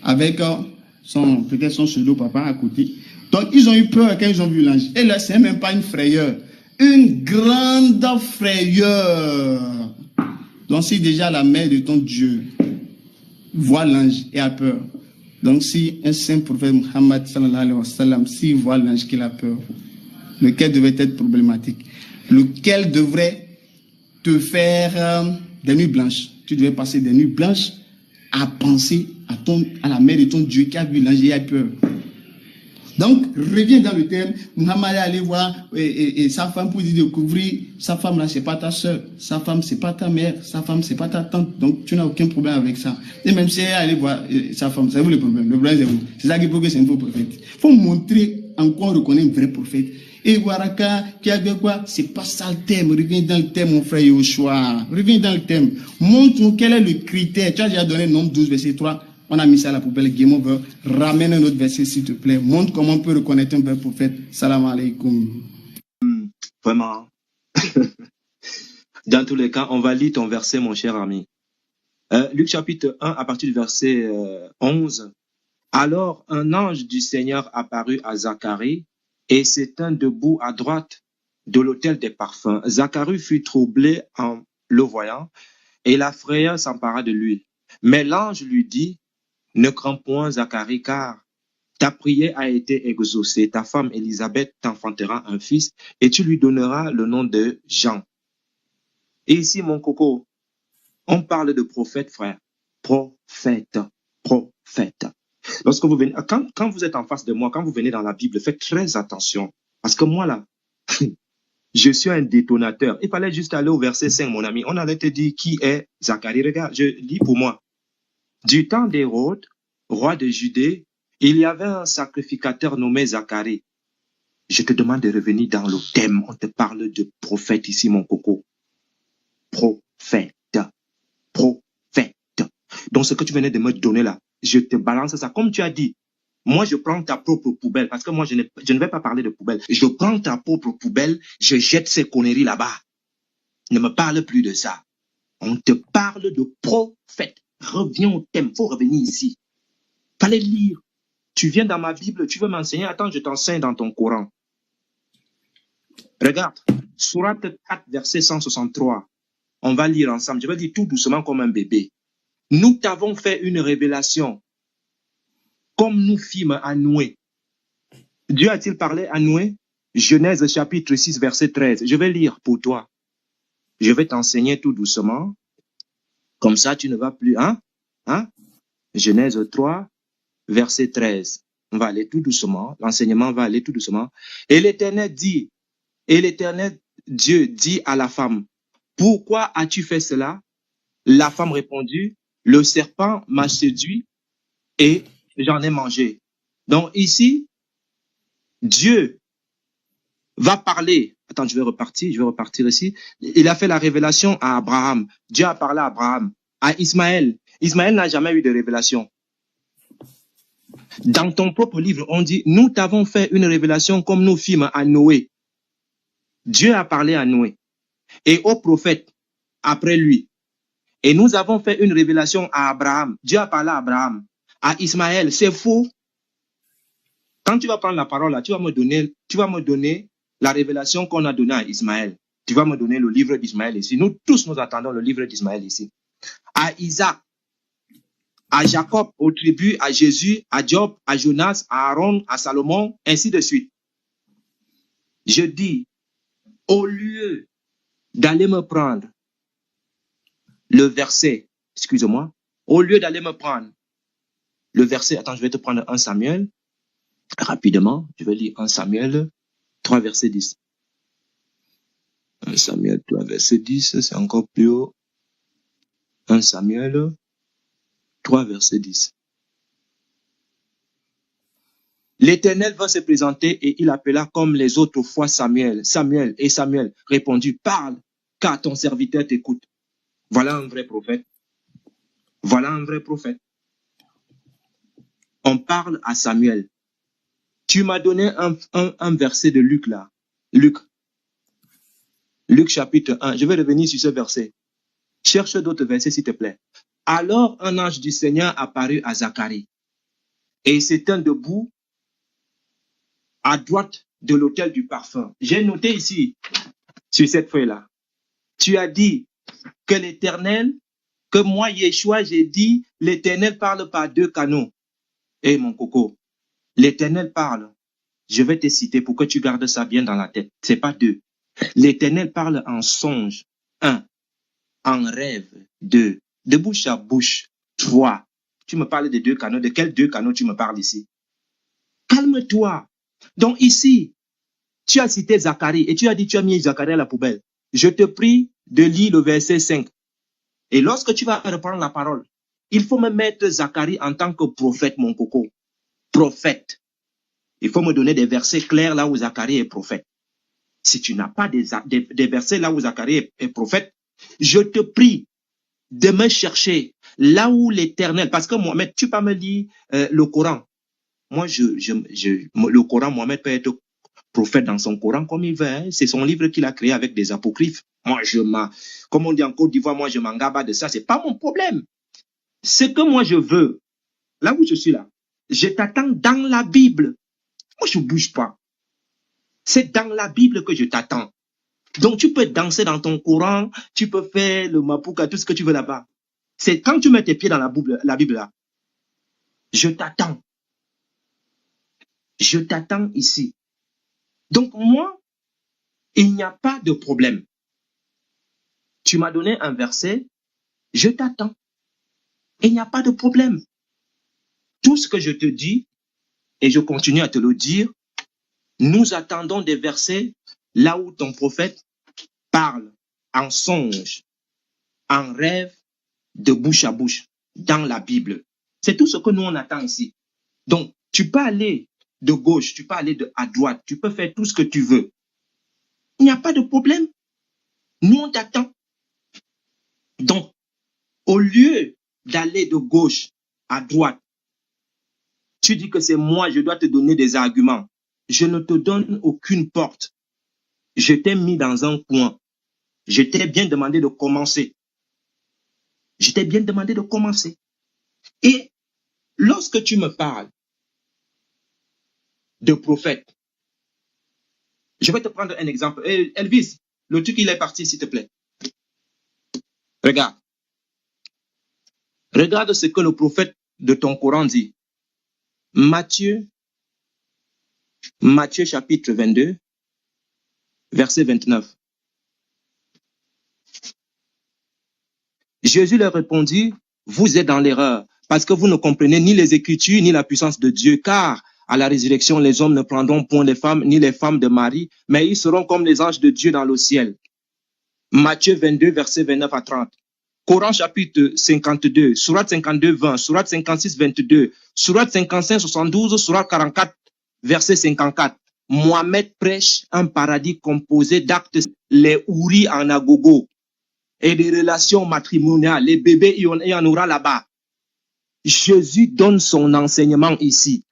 avec peut-être son pseudo-papa à côté. Donc, ils ont eu peur quand ils ont vu l'ange. Et là, ce n'est même pas une frayeur. Une grande frayeur. Donc, si déjà la mère de ton Dieu voit l'ange et a peur, donc si un saint prophète Muhammad sallallahu alayhi wa sallam, s'il voit l'ange qu'il a peur, lequel devait être problématique, lequel devrait te faire des nuits blanches. Tu devais passer des nuits blanches à penser à la mère de ton Dieu qui a vu l'ange et a peur. Donc, reviens dans le thème. Muhammad est allé voir et sa femme pour lui découvrir, sa femme là, c'est pas ta soeur, sa femme, c'est pas ta mère, sa femme, c'est pas ta tante. Donc, tu n'as aucun problème avec ça. Et même si elle est allée voir sa femme, c'est vous le problème. Le problème, c'est vous. C'est ça qui prouve que c'est un faux prophète. Il faut montrer encore reconnaître un vrai prophète. Et Waraka, qui a dit quoi? C'est pas ça le thème. Reviens dans le thème, mon frère Yoshua. Reviens dans le thème. Montre-nous quel est le critère. Tu as déjà donné le nombre 12, verset 3. On a mis ça à la poubelle, game over. Ramène un autre verset, s'il te plaît. Montre comment on peut reconnaître un vrai prophète. Salam alaikum. Vraiment. Dans tous les cas, on va lire ton verset, mon cher ami. Luc chapitre 1, à partir du verset 11. Alors, un ange du Seigneur apparut à Zacharie et s'étint debout à droite de l'autel des parfums. Zacharie fut troublé en le voyant et la frayeur s'empara de lui. Mais l'ange lui dit, ne crains point, Zacharie, car ta prière a été exaucée. Ta femme Élisabeth t'enfantera un fils et tu lui donneras le nom de Jean. Et ici, mon coco, on parle de prophète, frère. Prophète. Lorsque vous venez, quand vous êtes en face de moi, quand vous venez dans la Bible, faites très attention. Parce que moi, là, je suis un détonateur. Il fallait juste aller au verset 5, mon ami. On allait te dire qui est Zacharie. Regarde, je lis pour moi. Du temps d'Hérode, roi de Judée, il y avait un sacrificateur nommé Zacharie. Je te demande de revenir dans le thème. On te parle de prophète ici, mon coco. Prophète. Donc, ce que tu venais de me donner là, je te balance ça. Comme tu as dit, moi, je prends ta propre poubelle, parce que moi, je ne vais pas parler de poubelle. Je prends ta propre poubelle, je jette ces conneries là-bas. Ne me parle plus de ça. On te parle de prophète. Reviens au thème, il faut revenir ici. Fallait lire. Tu viens dans ma Bible, tu veux m'enseigner, attends, je t'enseigne dans ton Coran. Regarde, Sourate 4, verset 163. On va lire ensemble. Je vais lire tout doucement comme un bébé. Nous t'avons fait une révélation, comme nous fîmes à Noé. Dieu a-t-il parlé à Noé? Genèse chapitre 6, verset 13. Je vais lire pour toi. Je vais t'enseigner tout doucement. Comme ça, tu ne vas plus... Hein? Genèse 3, verset 13. On va aller tout doucement. L'enseignement va aller tout doucement. Et l'Éternel Dieu dit à la femme, pourquoi as-tu fait cela? La femme répondit, le serpent m'a séduit et j'en ai mangé. Donc ici, Dieu va parler. Attends, je vais repartir ici. Il a fait la révélation à Abraham. Dieu a parlé à Abraham. À Ismaël. Ismaël n'a jamais eu de révélation. Dans ton propre livre, on dit, nous t'avons fait une révélation comme nous fîmes à Noé. Dieu a parlé à Noé et aux prophètes après lui. Et nous avons fait une révélation à Abraham. Dieu a parlé à Abraham. À Ismaël, c'est faux. Quand tu vas prendre la parole là, tu vas me donner la révélation qu'on a donnée à Ismaël. Tu vas me donner le livre d'Ismaël ici. Nous tous, nous attendons le livre d'Ismaël ici. À Isaac, à Jacob, aux tribus, à Jésus, à Job, à Jonas, à Aaron, à Salomon, ainsi de suite. Je dis, au lieu d'aller me prendre le verset, excuse-moi, au lieu d'aller me prendre le verset, attends, je vais te prendre 1 Samuel, rapidement, je vais lire 1 Samuel 3, verset 10. 1 Samuel 3, verset 10, c'est encore plus haut. 1 Samuel 3, verset 10. L'Éternel va se présenter et il appela comme les autres fois Samuel. Samuel et Samuel répondit, parle, car ton serviteur t'écoute. Voilà un vrai prophète. Voilà un vrai prophète. On parle à Samuel. Tu m'as donné un verset de Luc là. Luc chapitre 1. Je vais revenir sur ce verset. Cherche d'autres versets s'il te plaît. Alors un ange du Seigneur apparut à Zacharie. Et il s'étend debout à droite de l'autel du parfum. J'ai noté ici, sur cette feuille-là. Tu as dit que l'Éternel, que moi, Yeshua, j'ai dit, l'Éternel parle par 2 canaux. Eh mon coco, l'Éternel parle. Je vais te citer pour que tu gardes ça bien dans la tête. C'est pas 2. L'Éternel parle en songe. 1. En rêve. 2. De bouche à bouche. 3. Tu me parles de 2 canaux. De quels 2 canaux tu me parles ici? Calme-toi. Donc ici, tu as cité Zacharie et tu as dit tu as mis Zacharie à la poubelle. Je te prie de lire le verset 5. Et lorsque tu vas reprendre la parole, il faut me mettre Zacharie en tant que prophète, mon coco. Prophète. Il faut me donner des versets clairs là où Zacharie est prophète. Si tu n'as pas des versets là où Zacharie est prophète, je te prie de me chercher là où l'Éternel, parce que Mohamed, tu peux me lire le Coran. Moi, le Coran, Mohamed peut être prophète dans son Coran comme il veut. Hein. C'est son livre qu'il a créé avec des apocryphes. Moi, comme on dit en Côte d'Ivoire, moi, je m'en gaba de ça. C'est pas mon problème. Ce que moi, je veux, là où je suis là, je t'attends dans la Bible. Moi, je ne bouge pas. C'est dans la Bible que je t'attends. Donc, tu peux danser dans ton Coran, tu peux faire le mapouka, tout ce que tu veux là-bas. C'est quand tu mets tes pieds dans la Bible là. Je t'attends. Je t'attends ici. Donc, moi, il n'y a pas de problème. Tu m'as donné un verset, je t'attends. Il n'y a pas de problème. Tout ce que je te dis, et je continue à te le dire, nous attendons des versets là où ton prophète parle en songe, en rêve, de bouche à bouche, dans la Bible. C'est tout ce que nous on attend ici. Donc, tu peux aller de gauche, tu peux aller à droite, tu peux faire tout ce que tu veux. Il n'y a pas de problème. Nous, on t'attend. Donc, au lieu d'aller de gauche à droite, tu dis que c'est moi, je dois te donner des arguments. Je ne te donne aucune porte. Je t'ai mis dans un coin. Je t'ai bien demandé de commencer. Je t'ai bien demandé de commencer. Et lorsque tu me parles de prophète, je vais te prendre un exemple. Elvis, le truc, il est parti, s'il te plaît. Regarde. Regarde ce que le prophète de ton Coran dit. Matthieu chapitre 22, verset 29. Jésus leur répondit, vous êtes dans l'erreur, parce que vous ne comprenez ni les Écritures, ni la puissance de Dieu, car à la résurrection, les hommes ne prendront point les femmes, ni les femmes de Marie, mais ils seront comme les anges de Dieu dans le ciel. Matthieu 22, verset 29 à 30. Coran chapitre 52, Sourate 52, 20, Sourate 56, 22, Sourate 55, 72, Sourate 44, verset 54. Mohamed prêche un paradis composé d'actes, les houris en agogo et des relations matrimoniales. Les bébés, il y en aura là-bas. Jésus donne son enseignement ici.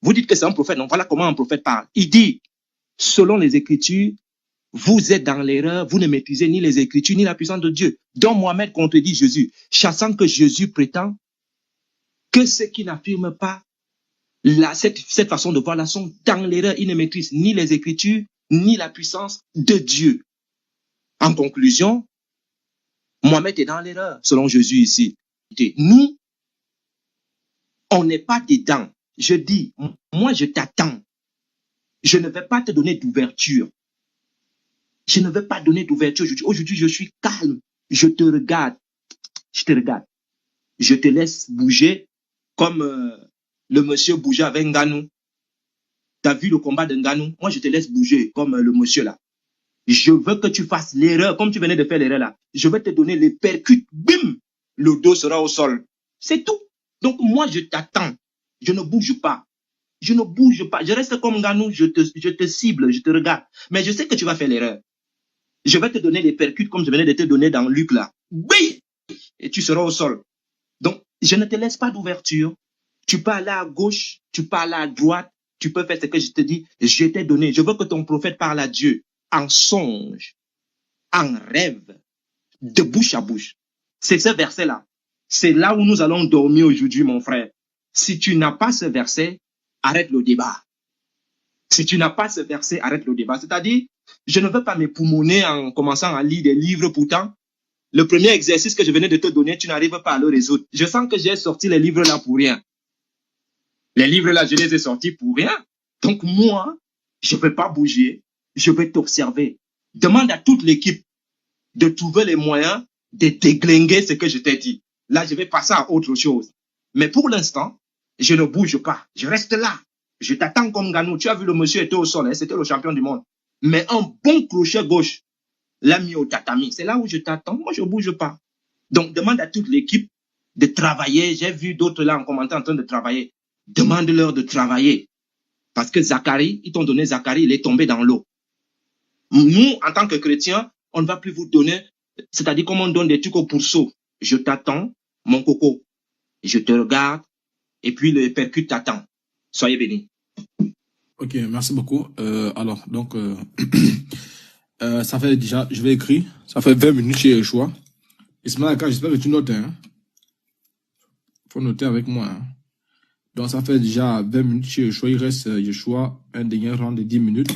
Vous dites que c'est un prophète, donc voilà comment un prophète parle. Il dit, selon les Écritures, vous êtes dans l'erreur, vous ne maîtrisez ni les Écritures, ni la puissance de Dieu. Donc Mohamed contredit Jésus, chassant que Jésus prétend que ceux qui n'affirment pas cette façon de voir là sont dans l'erreur. Ils ne maîtrisent ni les Écritures, ni la puissance de Dieu. En conclusion, Mohamed est dans l'erreur, selon Jésus ici. Nous, on n'est pas dedans. Je dis, moi je t'attends. Je ne vais pas te donner d'ouverture. Je ne vais pas donner d'ouverture. Aujourd'hui, je suis calme. Je te regarde. Je te regarde. Je te laisse bouger comme le monsieur bougeait avec Nganou. Tu as vu le combat de Nganou? Moi, je te laisse bouger comme le monsieur là. Je veux que tu fasses l'erreur, comme tu venais de faire l'erreur là. Je vais te donner les percutes. Bim! Le dos sera au sol. C'est tout. Donc, moi, je t'attends. Je ne bouge pas. Je ne bouge pas. Je reste comme Nganou. Je te cible. Je te regarde. Mais je sais que tu vas faire l'erreur. Je vais te donner les percutes comme je venais de te donner dans Luc là. Oui! Et tu seras au sol. Donc, je ne te laisse pas d'ouverture. Tu peux aller à gauche, tu peux aller à droite, tu peux faire ce que je te dis. Je t'ai donné. Je veux que ton prophète parle à Dieu en songe, en rêve, de bouche à bouche. C'est ce verset-là. C'est là où nous allons dormir aujourd'hui, mon frère. Si tu n'as pas ce verset, arrête le débat. Si tu n'as pas ce verset, arrête le débat. C'est-à-dire, je ne veux pas m'époumoner en commençant à lire des livres. Pourtant, le premier exercice que je venais de te donner, tu n'arrives pas à le résoudre. Je sens que j'ai sorti les livres là pour rien. Les livres là, je les ai sortis pour rien. Donc moi, je ne vais pas bouger. Je vais t'observer. Demande à toute l'équipe de trouver les moyens de déglinguer ce que je t'ai dit. Là, je vais passer à autre chose. Mais pour l'instant, je ne bouge pas. Je reste là. Je t'attends comme Nganou. Tu as vu, le monsieur était au sol. Hein, c'était le champion du monde. Mais un bon crochet gauche l'a mis au tatami. C'est là où je t'attends. Moi, je ne bouge pas. Donc, demande à toute l'équipe de travailler. J'ai vu d'autres là en commentaire en train de travailler. Demande-leur de travailler. Parce que Zacharie, ils t'ont donné Zacharie, il est tombé dans l'eau. Nous, en tant que chrétiens, on ne va plus vous donner, c'est-à-dire comme on donne des trucs au pourceau. Je t'attends, mon coco. Je te regarde, et puis le percute t'attend. Soyez bénis. Ok, merci beaucoup. Alors, donc, ça fait déjà, je vais écrire, ça fait 20 minutes chez Yeshua. Ismaël, j'espère que tu notes. Hein? Faut noter avec moi. Hein? Donc, ça fait déjà 20 minutes chez Yeshua. Il reste Yeshua, un dernier round de 10 minutes.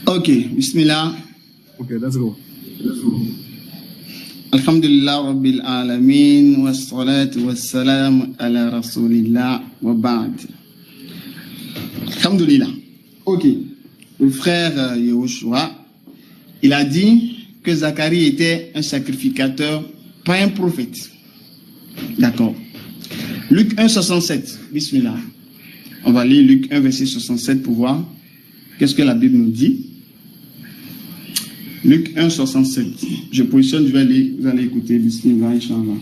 Ok, bismillah. Ok, let's go. Alhamdulillah Rabbil Alamin, wa salatu wa salam ala Rasulillah wa ba'd. Alhamdulillah. Ok, le frère Yehoshua, il a dit que Zacharie était un sacrificateur, pas un prophète. D'accord. Luc 1, 67, bismillah. On va lire Luc 1, verset 67 pour voir qu'est-ce que la Bible nous dit. Luc 1, 67. Je positionne, je vais lire, vous allez écouter, bismillah, Inch'Allah.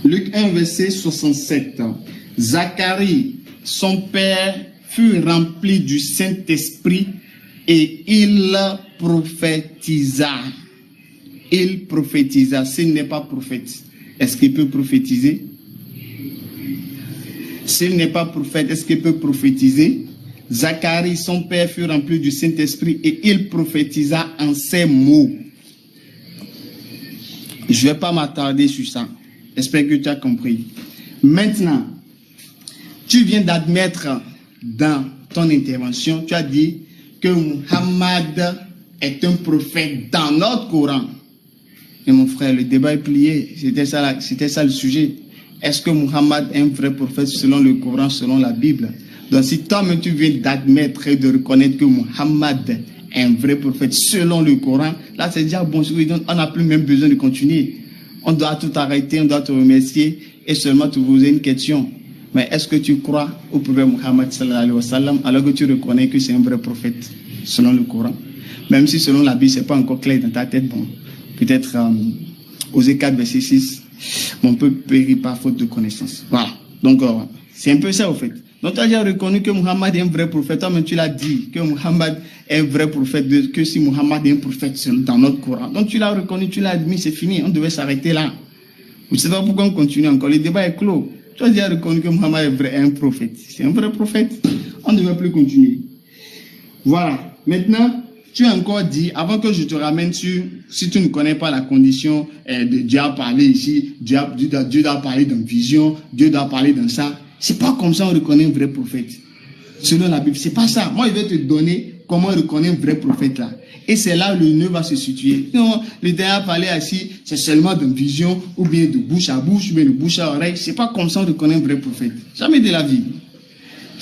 Luc 1, verset 67. Zacharie, son père, fut rempli du Saint-Esprit et il prophétisa. Il prophétisa. S'il n'est pas prophète, est-ce qu'il peut prophétiser? S'il n'est pas prophète, est-ce qu'il peut prophétiser? Zacharie, son père, fut rempli du Saint-Esprit et il prophétisa en ces mots. Je ne vais pas m'attarder sur ça. J'espère que tu as compris. Maintenant, tu viens d'admettre dans ton intervention, tu as dit que Muhammad est un prophète dans notre Coran. Et mon frère, le débat est plié. C'était ça le sujet. Est-ce que Muhammad est un vrai prophète selon le Coran, selon la Bible? Donc si toi-même tu viens d'admettre et de reconnaître que Muhammad est un vrai prophète selon le Coran, là c'est déjà bon, on n'a plus même besoin de continuer. On doit tout arrêter, on doit te remercier et seulement te poser une question. Mais est-ce que tu crois au prophète Muhammad sallallahu alayhi wa sallam alors que tu reconnais que c'est un vrai prophète selon le Coran? Même si selon la Bible, ce n'est pas encore clair dans ta tête, bon, peut-être Osée 4, verset 6, on peut périr par faute de connaissance. Voilà. Donc, c'est un peu ça, au fait. Donc, tu as déjà reconnu que Muhammad est un vrai prophète. Toi-même, tu l'as dit, que Muhammad est un vrai prophète, que si Muhammad est un prophète dans notre Coran. Donc, tu l'as reconnu, tu l'as admis, c'est fini. On devait s'arrêter là. Je ne sais pas pourquoi on continue encore. Le débat est clos. Tu as déjà reconnu que Muhammad est un prophète. C'est un vrai prophète. On ne devait plus continuer. Voilà. Maintenant, tu as encore dit, avant que je te ramène sur, si tu ne connais pas la condition de Dieu a parlé ici, Dieu doit parler d'une vision, Dieu doit parler dans ça. C'est pas comme ça on reconnaît un vrai prophète. Selon la Bible, c'est pas ça. Moi, je vais te donner comment on reconnaît un vrai prophète là. Et c'est là où le nœud va se situer. Non, le Dieu a parlé ici, c'est seulement d'une vision, ou bien de bouche à bouche, ou bien de bouche à oreille. C'est pas comme ça on reconnaît un vrai prophète. Jamais de la vie.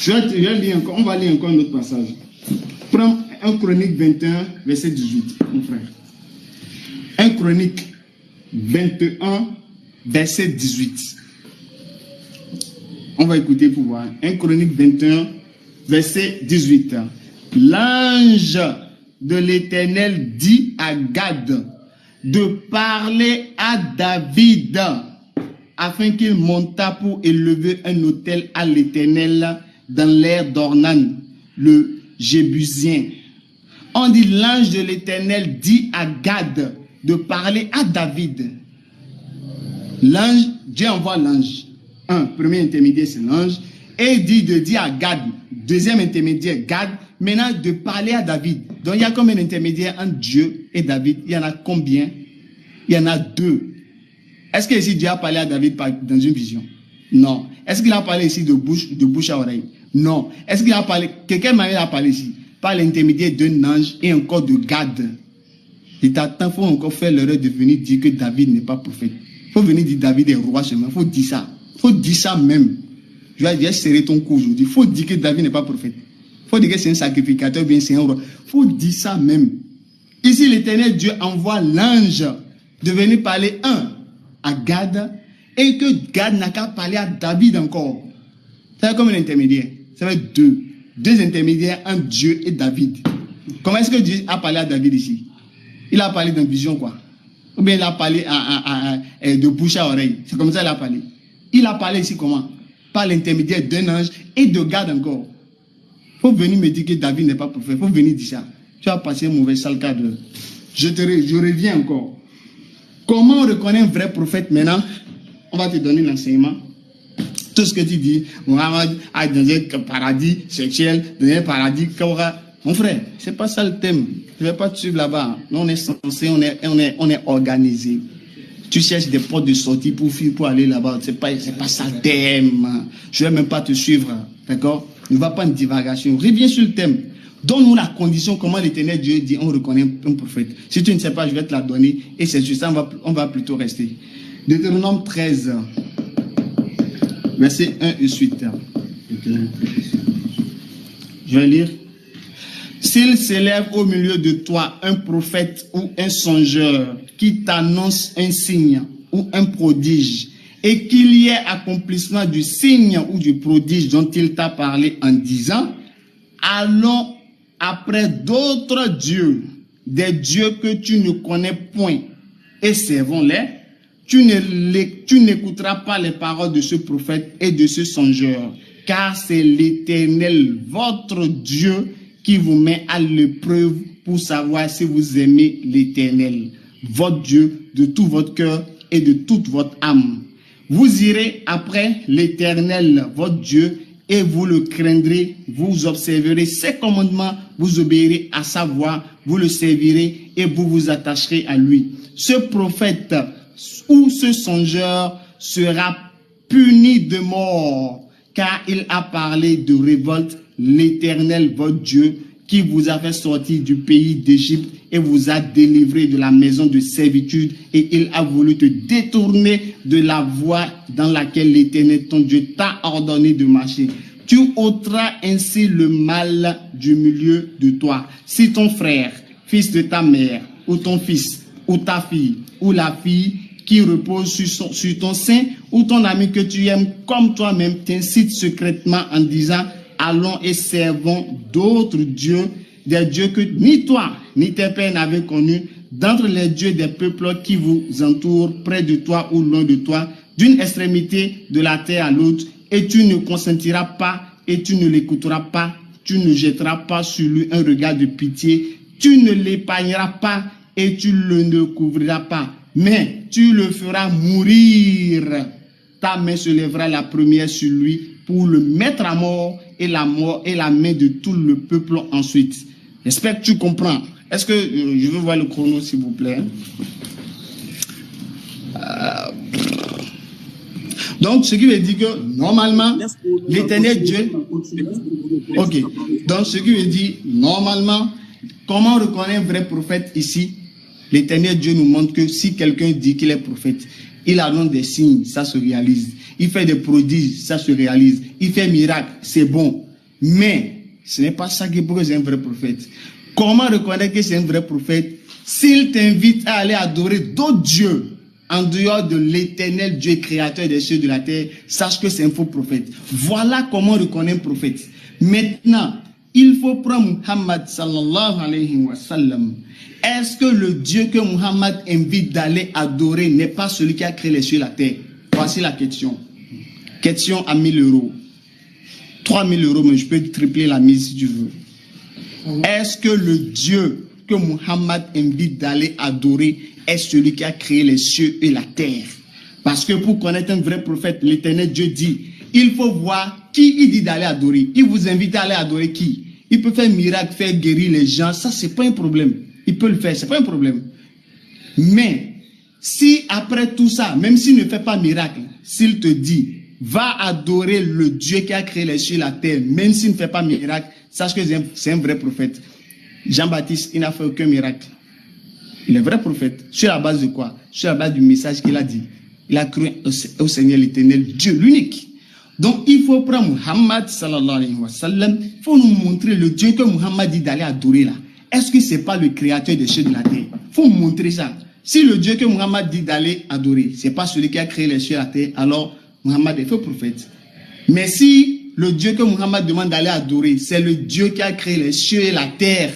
On va lire encore un autre passage. Prends 1 Chronique 21, verset 18, mon frère. 1 Chronique 21, verset 18. On va écouter pour voir. 1 Chronique 21, verset 18. L'ange de l'Éternel dit à Gad de parler à David afin qu'il montât pour élever un autel à l'Éternel dans l'air d'Ornan, le Jébusien. On dit l'ange de l'Éternel dit à Gad de parler à David. L'ange, Dieu envoie l'ange. Premier intermédiaire, c'est l'ange. Et dit de dire à Gad, deuxième intermédiaire, Gad, maintenant de parler à David. Donc il y a combien d'intermédiaires entre Dieu et David? Il y en a combien? Il y en a deux. Est-ce que ici Dieu a parlé à David dans une vision? Non. Est-ce qu'il a parlé ici de bouche à oreille? Non. Est-ce qu'il a parlé, quelqu'un m'a parlé ici, par l'intermédiaire d'un ange et encore de Gad? Il t'attend, il faut encore faire l'erreur de venir dire que David n'est pas prophète. Il faut venir dire David est roi seulement. Il faut dire ça. Il faut dire ça même. Je vais serrer ton cou aujourd'hui. Il faut dire que David n'est pas prophète. Il faut dire que c'est un sacrificateur, bien c'est un roi. Il faut dire ça même. Ici, l'Éternel Dieu envoie l'ange de venir parler à Gad et que Gad n'a qu'à parler à David encore. Ça va comme un intermédiaire. Ça va être deux intermédiaires entre Dieu et David. Comment est-ce que Dieu a parlé à David ici? Il a parlé d'une vision quoi? Ou bien il a parlé de bouche à oreille. C'est comme ça qu'il a parlé. Il a parlé ici comment? Par l'intermédiaire d'un ange et de Gad encore. Il faut venir me dire que David n'est pas prophète. Il faut venir dire ça. Tu as passé un mauvais sale cadre. Je reviens encore. Comment on reconnaît un vrai prophète maintenant? On va te donner l'enseignement. Tout ce que tu dis, Mohammed a dans un paradis sexuel, dans un paradis kaura. Mon frère, c'est pas ça le thème. Je ne vais pas te suivre là-bas. Nous, on est censé, on est organisé. Tu cherches des portes de sortie pour aller là-bas. C'est pas ça le thème. Je ne vais même pas te suivre. D'accord? Ne va pas en divagation. Reviens sur le thème. Donne-nous la condition, comment l'Éternel Dieu dit, on reconnaît un prophète. Si tu ne sais pas, je vais te la donner. Et c'est sur ça, on va plutôt rester. Deutéronome 13, verset 1 et suite. Je vais lire. S'il s'élève au milieu de toi un prophète ou un songeur qui t'annonce un signe ou un prodige, et qu'il y ait accomplissement du signe ou du prodige dont il t'a parlé en disant, allons après d'autres dieux, des dieux que tu ne connais point, et servons-les, tu n'écouteras pas les paroles de ce prophète et de ce songeur, car c'est l'Éternel, votre Dieu, qui vous met à l'épreuve pour savoir si vous aimez l'Éternel, votre Dieu, de tout votre cœur et de toute votre âme. Vous irez après l'Éternel, votre Dieu, et vous le craindrez, vous observerez ses commandements, vous obéirez à sa voix, vous le servirez et vous vous attacherez à lui. Ce prophète ou ce songeur sera puni de mort, car il a parlé de révolte, l'Éternel, votre Dieu, qui vous a fait sortir du pays d'Égypte et vous a délivré de la maison de servitude, et il a voulu te détourner de la voie dans laquelle l'Éternel, ton Dieu, t'a ordonné de marcher. tu ôteras ainsi le mal du milieu de toi. Si ton frère, fils de ta mère, ou ton fils, ou ta fille, ou la fille qui repose sur ton sein, ou ton ami que tu aimes comme toi-même t'incite secrètement en disant, allons et servons d'autres dieux, des dieux que ni toi, ni tes pères n'avaient connus, d'entre les dieux des peuples qui vous entourent, près de toi ou loin de toi, d'une extrémité de la terre à l'autre, et tu ne consentiras pas, et tu ne l'écouteras pas, tu ne jetteras pas sur lui un regard de pitié, tu ne l'épargneras pas, et tu ne couvriras pas, mais tu le feras mourir. Ta main se lèvera la première sur lui pour le mettre à mort, et la main de tout le peuple ensuite. J'espère que tu comprends. Est-ce que je veux voir le chrono, s'il vous plaît? Donc, ce qui veut dire que, normalement, l'éternel Dieu... Ok. Donc, ce qui veut dire, normalement, comment reconnaître un vrai prophète ici? L'éternel Dieu nous montre que si quelqu'un dit qu'il est prophète, il annonce des signes, ça se réalise. Il fait des prodiges, ça se réalise. Il fait miracle, c'est bon. Mais, ce n'est pas ça qui prouve que c'est un vrai prophète. Comment reconnaître que c'est un vrai prophète? S'il t'invite à aller adorer d'autres dieux en dehors de l'éternel Dieu créateur des cieux et de la terre, sache que c'est un faux prophète. Voilà comment reconnaître un prophète. Maintenant, il faut prendre Muhammad sallallahu alayhi wa sallam. Est-ce que le Dieu que Muhammad invite d'aller adorer n'est pas celui qui a créé les cieux et la terre? Voici la question. Question à 1000 euros. 3000 euros, mais je peux tripler la mise si tu veux. Est-ce que le Dieu que Muhammad invite d'aller adorer est celui qui a créé les cieux et la terre? Parce que pour connaître un vrai prophète, l'éternel Dieu dit, il faut voir qui il dit d'aller adorer. Il vous invite à aller adorer qui? Il peut faire miracle, faire guérir les gens, ça c'est pas un problème. Il peut le faire, c'est pas un problème. Mais si après tout ça, même s'il ne fait pas miracle, s'il te dit, va adorer le Dieu qui a créé les cieux et la terre, même s'il ne fait pas miracle, sache que c'est un vrai prophète. Jean-Baptiste, il n'a fait aucun miracle. Il est vrai prophète. Sur la base de quoi? Sur la base du message qu'il a dit. Il a cru au Seigneur l'Éternel, Dieu l'unique. Donc il faut prendre Muhammad sallallahu alayhi wa sallam, il faut nous montrer le Dieu que Muhammad dit d'aller adorer là. Est-ce que ce n'est pas le créateur des cieux et de la terre? Il faut montrer ça. Si le Dieu que Muhammad dit d'aller adorer, ce n'est pas celui qui a créé les cieux et la terre, alors Muhammad est faux prophète. Mais si le Dieu que Muhammad demande d'aller adorer, c'est le Dieu qui a créé les cieux et la terre,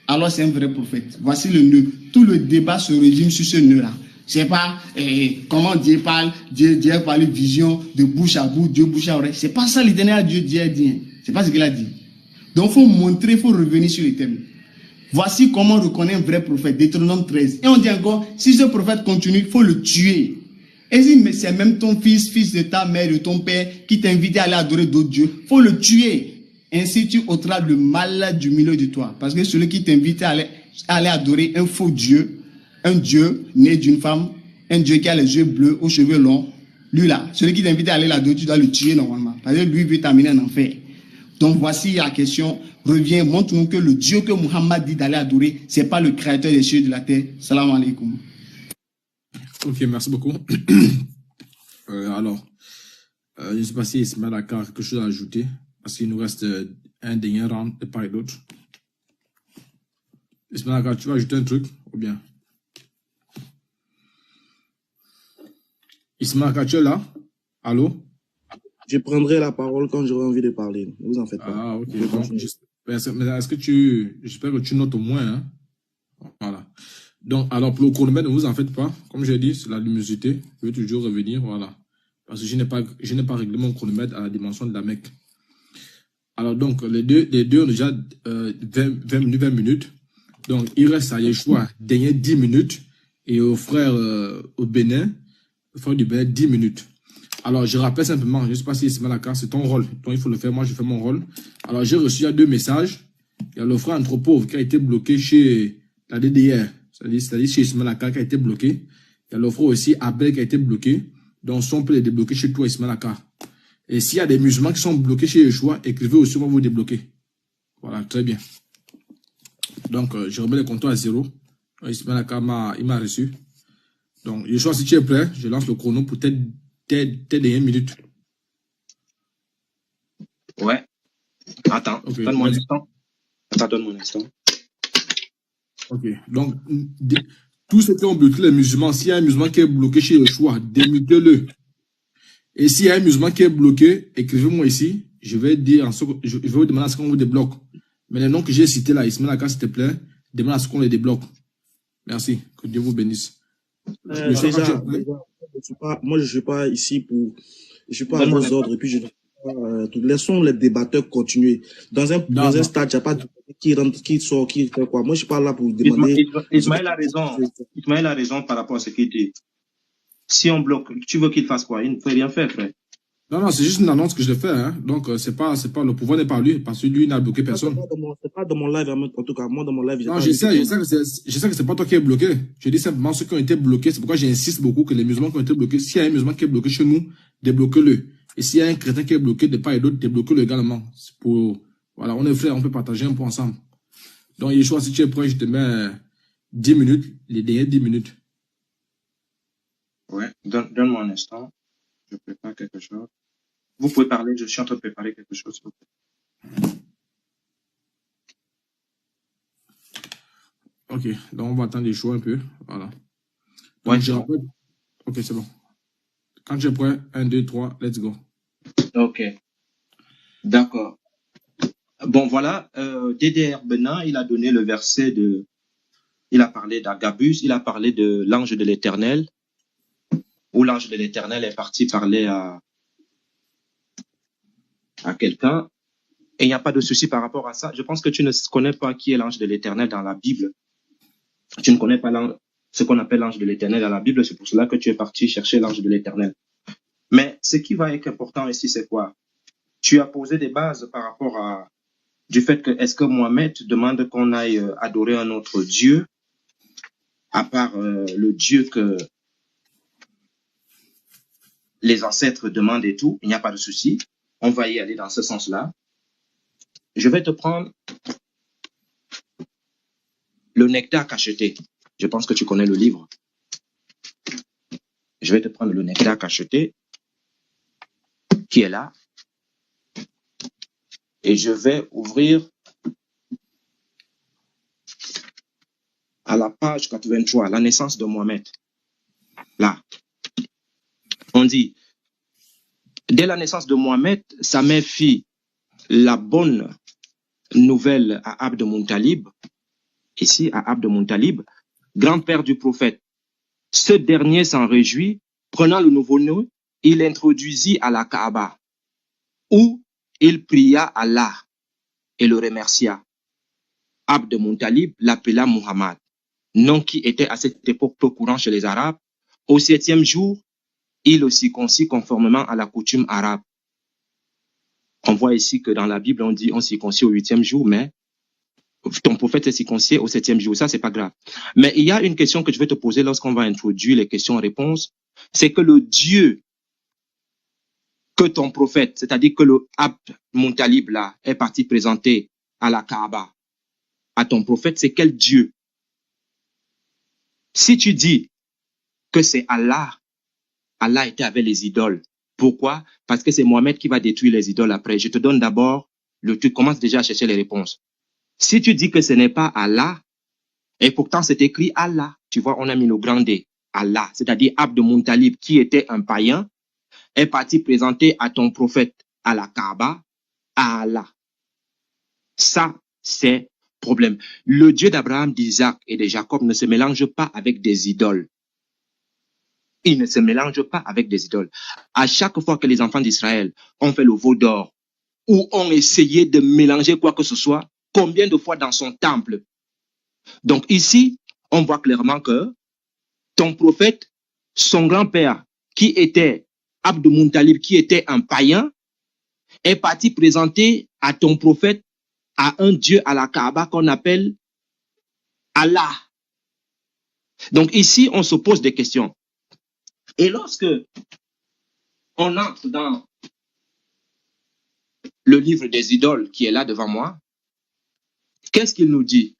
alors c'est un vrai prophète. Voici le nœud. Tout le débat se résume sur ce nœud-là. Je ne sais pas comment Dieu parle, Dieu parle de vision, de bouche à bouche, Dieu bouche à oreille. Ce n'est pas ça l'éternel Dieu a dit. Ce n'est pas ce qu'il a dit. Donc il faut montrer, il faut revenir sur les thèmes. Voici comment on reconnaît un vrai prophète, Deutéronome 13. Et on dit encore, si ce prophète continue, il faut le tuer. Et si c'est même ton fils, fils de ta mère, de ton père, qui t'invite à aller adorer d'autres dieux, il faut le tuer. Ainsi tu ôteras le mal du milieu de toi. Parce que celui qui t'invite à aller adorer un faux Dieu, un Dieu né d'une femme, un Dieu qui a les yeux bleus, aux cheveux longs, lui là, celui qui t'invite à aller l'adorer, tu dois le tuer normalement. Parce que lui veut t'amener en enfer. Donc voici la question. Reviens, montre-nous que le Dieu que Muhammad dit d'aller adorer, ce n'est pas le créateur des cieux et de la terre. Salam alaikum. Ok, merci beaucoup. Alors, je ne sais pas si Ismaël a quelque chose à ajouter, parce qu'il nous reste un dernier round de part et d'autre. Ismaël, tu vas ajouter un truc ou bien? Ismaël, tu es là? Allô? Je prendrai la parole quand j'aurai envie de parler. Ne vous en faites pas. Ah, ok. Est-ce que j'espère que tu notes au moins, hein? Voilà. Donc, alors, pour le chronomètre, ne vous en faites pas. Comme j'ai dit, c'est la luminosité. Je vais toujours revenir, voilà. Parce que je n'ai pas réglé mon chronomètre à la dimension de la Mecque. Alors, donc, les deux ont déjà 20 minutes. Donc, il reste à Yeshua, dernier 10 minutes. Et au frère au Bénin, au frère du Bénin, 10 minutes. Alors, je rappelle simplement, je ne sais pas si c'est Malaka, c'est ton rôle. Donc, il faut le faire. Moi, je fais mon rôle. Alors, j'ai reçu 2 messages. Il y a le frère Anthropov qui a été bloqué chez la DDR. C'est-à-dire chez Ismaël Aka qui a été bloqué. Il y a le frère aussi Abel qui a été bloqué. Donc, son peut les débloquer chez toi, Ismaël Aka. Et s'il y a des musulmans qui sont bloqués chez Yeshua, écrivez aussi, on va vous débloquer. Voilà, très bien. Donc, je remets les compteurs à 0. Ismaël Aka il m'a reçu. Donc, Yeshua, si tu es prêt, je lance le chrono pour tes dernières minutes. Ouais. Attends, Ok, donne-moi un vas-y. instant. Attends, donne-moi un instant. Ok. Donc, tous ceux qui ont bloqué les musulmans, s'il y a un musulman qui est bloqué chez Yeshua, démutez-le. Et s'il y a un musulman qui est bloqué, écrivez-moi ici. Je vais je vais vous demander à ce qu'on vous débloque. Mais les noms que j'ai cités là, Ismaël Aka, s'il te plaît, demande à ce qu'on les débloque. Merci. Que Dieu vous bénisse. Yeshua, quand tu es prêt? Moi, je suis pas ici pour, je suis pas à Donne-moi un vos instant. ordres, et puis je ne laissons les débatteurs continuer. Dans un stade, il n'y a pas de qui rentre, qui sort, qui fait quoi. Moi, je suis pas là pour demander. Ismaël a raison. Ismaël a raison par rapport à ce qu'il dit. Si on bloque, tu veux qu'il fasse quoi? Il ne peut rien faire, frère. Non, c'est juste une annonce que je l'ai fait, hein. Donc, c'est pas, le pouvoir n'est pas à lui, parce que lui, il n'a bloqué personne. C'est pas dans mon live, en tout cas. Moi, dans mon live, Non, je sais que c'est pas toi qui es bloqué. Je dis simplement ceux qui ont été bloqués. C'est pourquoi j'insiste beaucoup que les musulmans qui ont été bloqués, s'il y a un musulman qui est bloqué chez nous, débloquez-le. Et s'il y a un chrétien qui est bloqué de part et d'autre, débloquez-le également. C'est pour, voilà, on est frères, on peut partager un peu ensemble. Donc, Yeshua, si tu es prêt, je te mets 10 minutes, les dernières 10 minutes. Ouais, donne-moi un instant. Je prépare quelque chose. Vous pouvez parler, je suis en train de préparer quelque chose. Ok, donc on va attendre Yeshua un peu. Voilà. Donc, Ouais, c'est bon. Ok, c'est bon. Quand tu es prêt, 1, 2, 3, let's go. Ok, d'accord. Bon, voilà, DDR Benin, il a donné le verset il a parlé d'Agabus, il a parlé de l'ange de l'Éternel, où l'ange de l'Éternel est parti parler à quelqu'un, et il n'y a pas de souci par rapport à ça. Je pense que tu ne connais pas qui est l'ange de l'Éternel dans la Bible. Tu ne connais pas ce qu'on appelle l'ange de l'Éternel dans la Bible, c'est pour cela que tu es parti chercher l'ange de l'Éternel. Mais ce qui va être important ici, c'est quoi? Tu as posé des bases par rapport à du fait que est-ce que Mohamed demande qu'on aille adorer un autre Dieu à part le Dieu que les ancêtres demandent et tout, il n'y a pas de souci. On va y aller dans ce sens-là. Je vais te prendre le nectar cacheté. Je pense que tu connais le livre. Je vais te prendre le nectar cacheté qui est là. Et je vais ouvrir à la page 83, la naissance de Mohamed. Là, on dit, dès la naissance de Mohamed, sa mère fit la bonne nouvelle à Abd Muntalib, ici à Abd Muntalib, grand-père du prophète. Ce dernier s'en réjouit, prenant le nouveau-né, il l'introduisit à la Kaaba, où il pria Allah et le remercia. Abd Muntalib l'appela Muhammad, nom qui était à cette époque peu courant chez les Arabes. Au 7e jour, il le circoncit conformément à la coutume arabe. On voit ici que dans la Bible, on dit on circoncis au 8e jour, mais ton prophète est circoncis au 7e jour. Ça, c'est pas grave. Mais il y a une question que je vais te poser lorsqu'on va introduire les questions-réponses. C'est que le Dieu que ton prophète, c'est-à-dire que le Abd Muntalib là, est parti présenter à la Kaaba, à ton prophète, c'est quel Dieu? Si tu dis que c'est Allah, Allah était avec les idoles. Pourquoi? Parce que c'est Mohamed qui va détruire les idoles après. Je te donne d'abord tu commences déjà à chercher les réponses. Si tu dis que ce n'est pas Allah, et pourtant c'est écrit Allah, tu vois, on a mis le grand D, Allah, c'est-à-dire Abd Muntalib, qui était un païen, est parti présenter à ton prophète à la Kaaba, à Allah. Ça, c'est problème. Le Dieu d'Abraham, d'Isaac et de Jacob ne se mélange pas avec des idoles. Il ne se mélange pas avec des idoles. À chaque fois que les enfants d'Israël ont fait le veau d'or ou ont essayé de mélanger quoi que ce soit, combien de fois dans son temple? Donc ici, on voit clairement que ton prophète, son grand-père, qui était Abd Muntalib, qui était un païen, est parti présenter à ton prophète à un Dieu à la Kaaba qu'on appelle Allah. Donc ici, on se pose des questions. Et lorsque on entre dans le livre des idoles qui est là devant moi, qu'est-ce qu'il nous dit?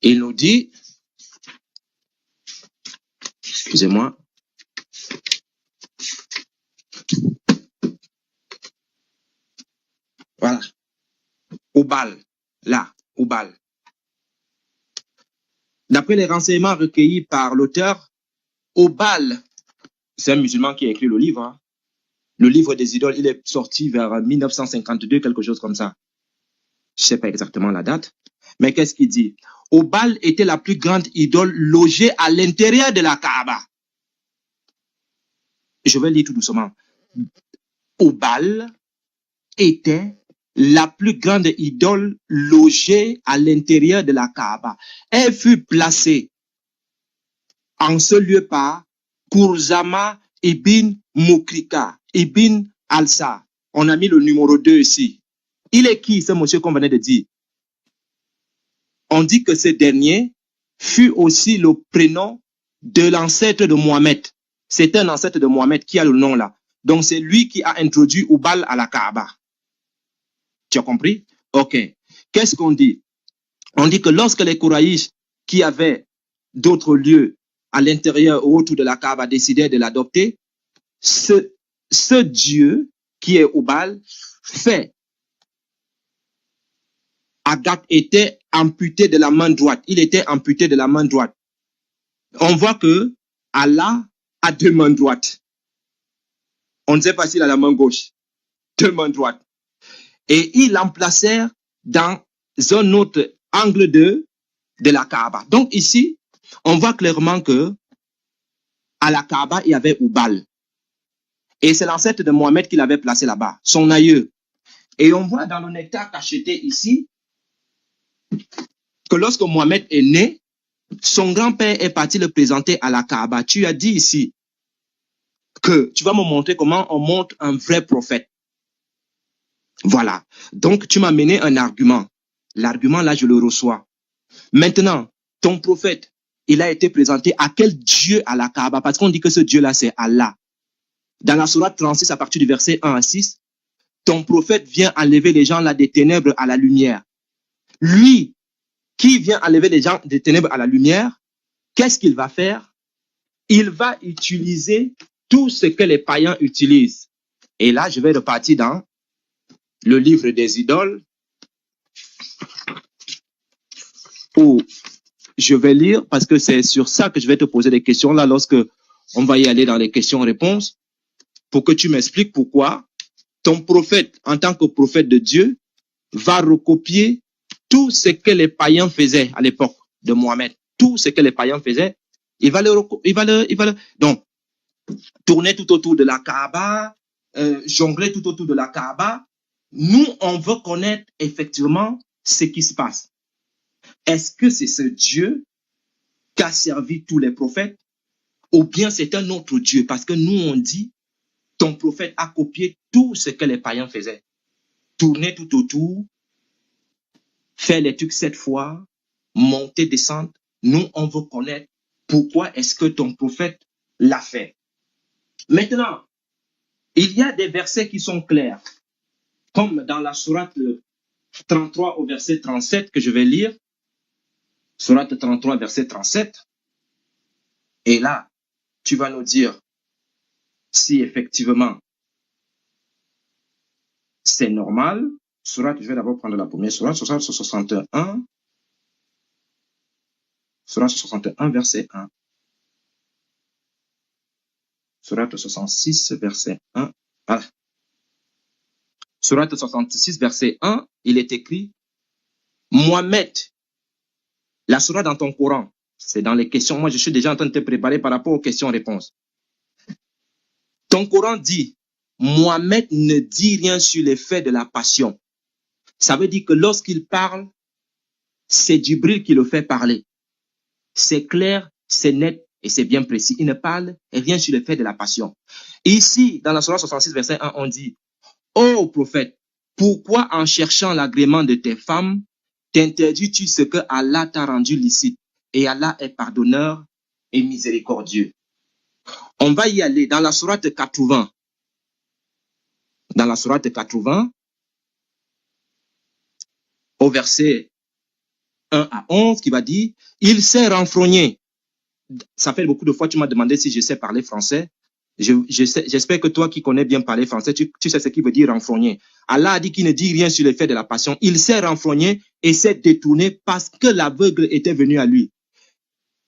Il nous dit, excusez-moi, Baal. Là, au Baal. D'après les renseignements recueillis par l'auteur, au Baal, c'est un musulman qui a écrit le livre. Hein. Le livre des idoles, il est sorti vers 1952, quelque chose comme ça. Je ne sais pas exactement la date. Mais qu'est-ce qu'il dit? Obal était la plus grande idole logée à l'intérieur de la Kaaba. Je vais lire tout doucement. Obal était la plus grande idole logée à l'intérieur de la Kaaba. Elle fut placée en ce lieu par Kurzama ibn Mukrika, ibn Alsa. On a mis le numéro 2 ici. Il est qui, ce monsieur qu'on venait de dire? On dit que ce dernier fut aussi le prénom de l'ancêtre de Mohamed. C'est un ancêtre de Mohamed qui a le nom là. Donc c'est lui qui a introduit Ubal à la Kaaba. Tu as compris? Ok. Qu'est-ce qu'on dit? On dit que lorsque les Kouraïs qui avaient d'autres lieux à l'intérieur ou autour de la Kaaba décidaient de l'adopter, ce dieu qui est Ubal fait Agat était amputé de la main droite. Il était amputé de la main droite. On voit que Allah a deux mains droites. On ne sait pas s'il a la main gauche. Deux mains droites. Et ils l'emplacèrent dans un autre angle de la Kaaba. Donc ici, on voit clairement que à la Kaaba, il y avait Ubal. Et c'est l'ancêtre de Mohamed qui l'avait placé là-bas, son aïeux. Et on voit dans le nectar cacheté ici, que lorsque Mohamed est né, son grand-père est parti le présenter à la Kaaba. Tu as dit ici que tu vas me montrer comment on montre un vrai prophète. Voilà. Donc, tu m'as mené un argument. L'argument, là, je le reçois. Maintenant, ton prophète, il a été présenté à quel Dieu à la Kaaba? Parce qu'on dit que ce Dieu-là, c'est Allah. Dans la sourate 36, à partir du verset 1 à 6, ton prophète vient enlever les gens là des ténèbres à la lumière. Lui, qui vient enlever les gens des ténèbres à la lumière, qu'est-ce qu'il va faire? Il va utiliser tout ce que les païens utilisent. Et là, je vais repartir dans le livre des idoles, où je vais lire, parce que c'est sur ça que je vais te poser des questions, là, lorsque on va y aller dans les questions-réponses, pour que tu m'expliques pourquoi ton prophète, en tant que prophète de Dieu, va recopier tout ce que les païens faisaient à l'époque de Mohamed. Tout ce que les païens faisaient, il va le donc, tourner tout autour de la Kaaba, jongler tout autour de la Kaaba. Nous, on veut connaître effectivement ce qui se passe. Est-ce que c'est ce Dieu qu'a servi tous les prophètes, ou bien c'est un autre Dieu? Parce que nous, on dit, ton prophète a copié tout ce que les païens faisaient. Tourner tout autour, faire les trucs 7 fois, monter, descendre. Nous, on veut connaître pourquoi est-ce que ton prophète l'a fait. Maintenant, il y a des versets qui sont clairs, comme dans la sourate 33 au verset 37 que je vais lire. Sourate 33, verset 37. Et là, tu vas nous dire si effectivement c'est normal. Sourate, je vais d'abord prendre la première sourate, sourate 61. Sourate 61, verset 1. Sourate 66, verset 1. Voilà. Sourate 66, verset 1, il est écrit Mohamed, la sourate dans ton Coran, c'est dans les questions. Moi, je suis déjà en train de te préparer par rapport aux questions-réponses. Ton Coran dit Mohamed ne dit rien sur les faits de la passion. Ça veut dire que lorsqu'il parle, c'est Djibril qui le fait parler. C'est clair, c'est net et c'est bien précis. Il ne parle rien sur les faits de la passion. Ici, dans la sourate 66, verset 1, on dit Ô prophète, pourquoi en cherchant l'agrément de tes femmes, t'interdis-tu ce que Allah t'a rendu licite? Et Allah est pardonneur et miséricordieux. On va y aller dans la sourate 80. Dans la sourate 80, au verset 1 à 11, qui va dire il s'est renfrogné. Ça fait beaucoup de fois, tu m'as demandé si je sais parler français. J'espère que toi qui connais bien parler français, tu sais ce qui veut dire renfrogner. Allah a dit qu'il ne dit rien sur l'effet de la passion. Il s'est renfrogné et s'est détourné parce que l'aveugle était venu à lui.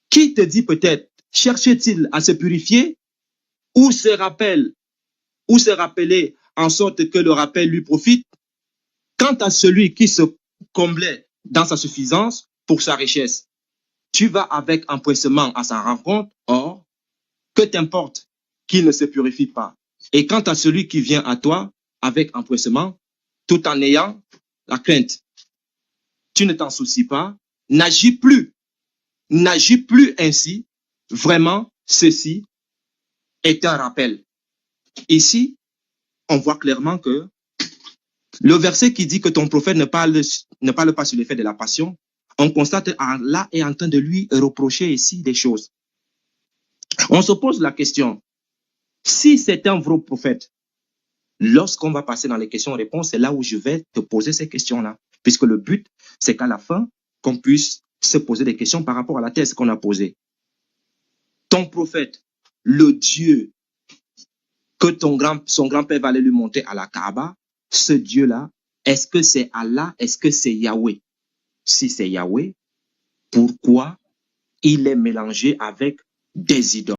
Qui te dit peut-être, cherchait-il à se purifier ou se rappeler en sorte que le rappel lui profite? Quant à celui qui se comblait dans sa suffisance pour sa richesse, tu vas avec empressement à sa rencontre. Or, que t'importe qu'il ne se purifie pas. Et quant à celui qui vient à toi avec empressement, tout en ayant la crainte, tu ne t'en soucies pas, n'agis plus ainsi. Vraiment, ceci est un rappel. Ici, on voit clairement que le verset qui dit que ton prophète ne parle pas sur l'effet de la passion, on constate Allah est en train de lui reprocher ici des choses. On se pose la question, si c'est un vrai prophète, lorsqu'on va passer dans les questions-réponses, c'est là où je vais te poser ces questions-là. Puisque le but, c'est qu'à la fin, qu'on puisse se poser des questions par rapport à la thèse qu'on a posée. Ton prophète, le Dieu que son grand-père va aller lui monter à la Kaaba, ce Dieu-là, est-ce que c'est Allah, est-ce que c'est Yahweh? Si c'est Yahweh, pourquoi il est mélangé avec des idoles?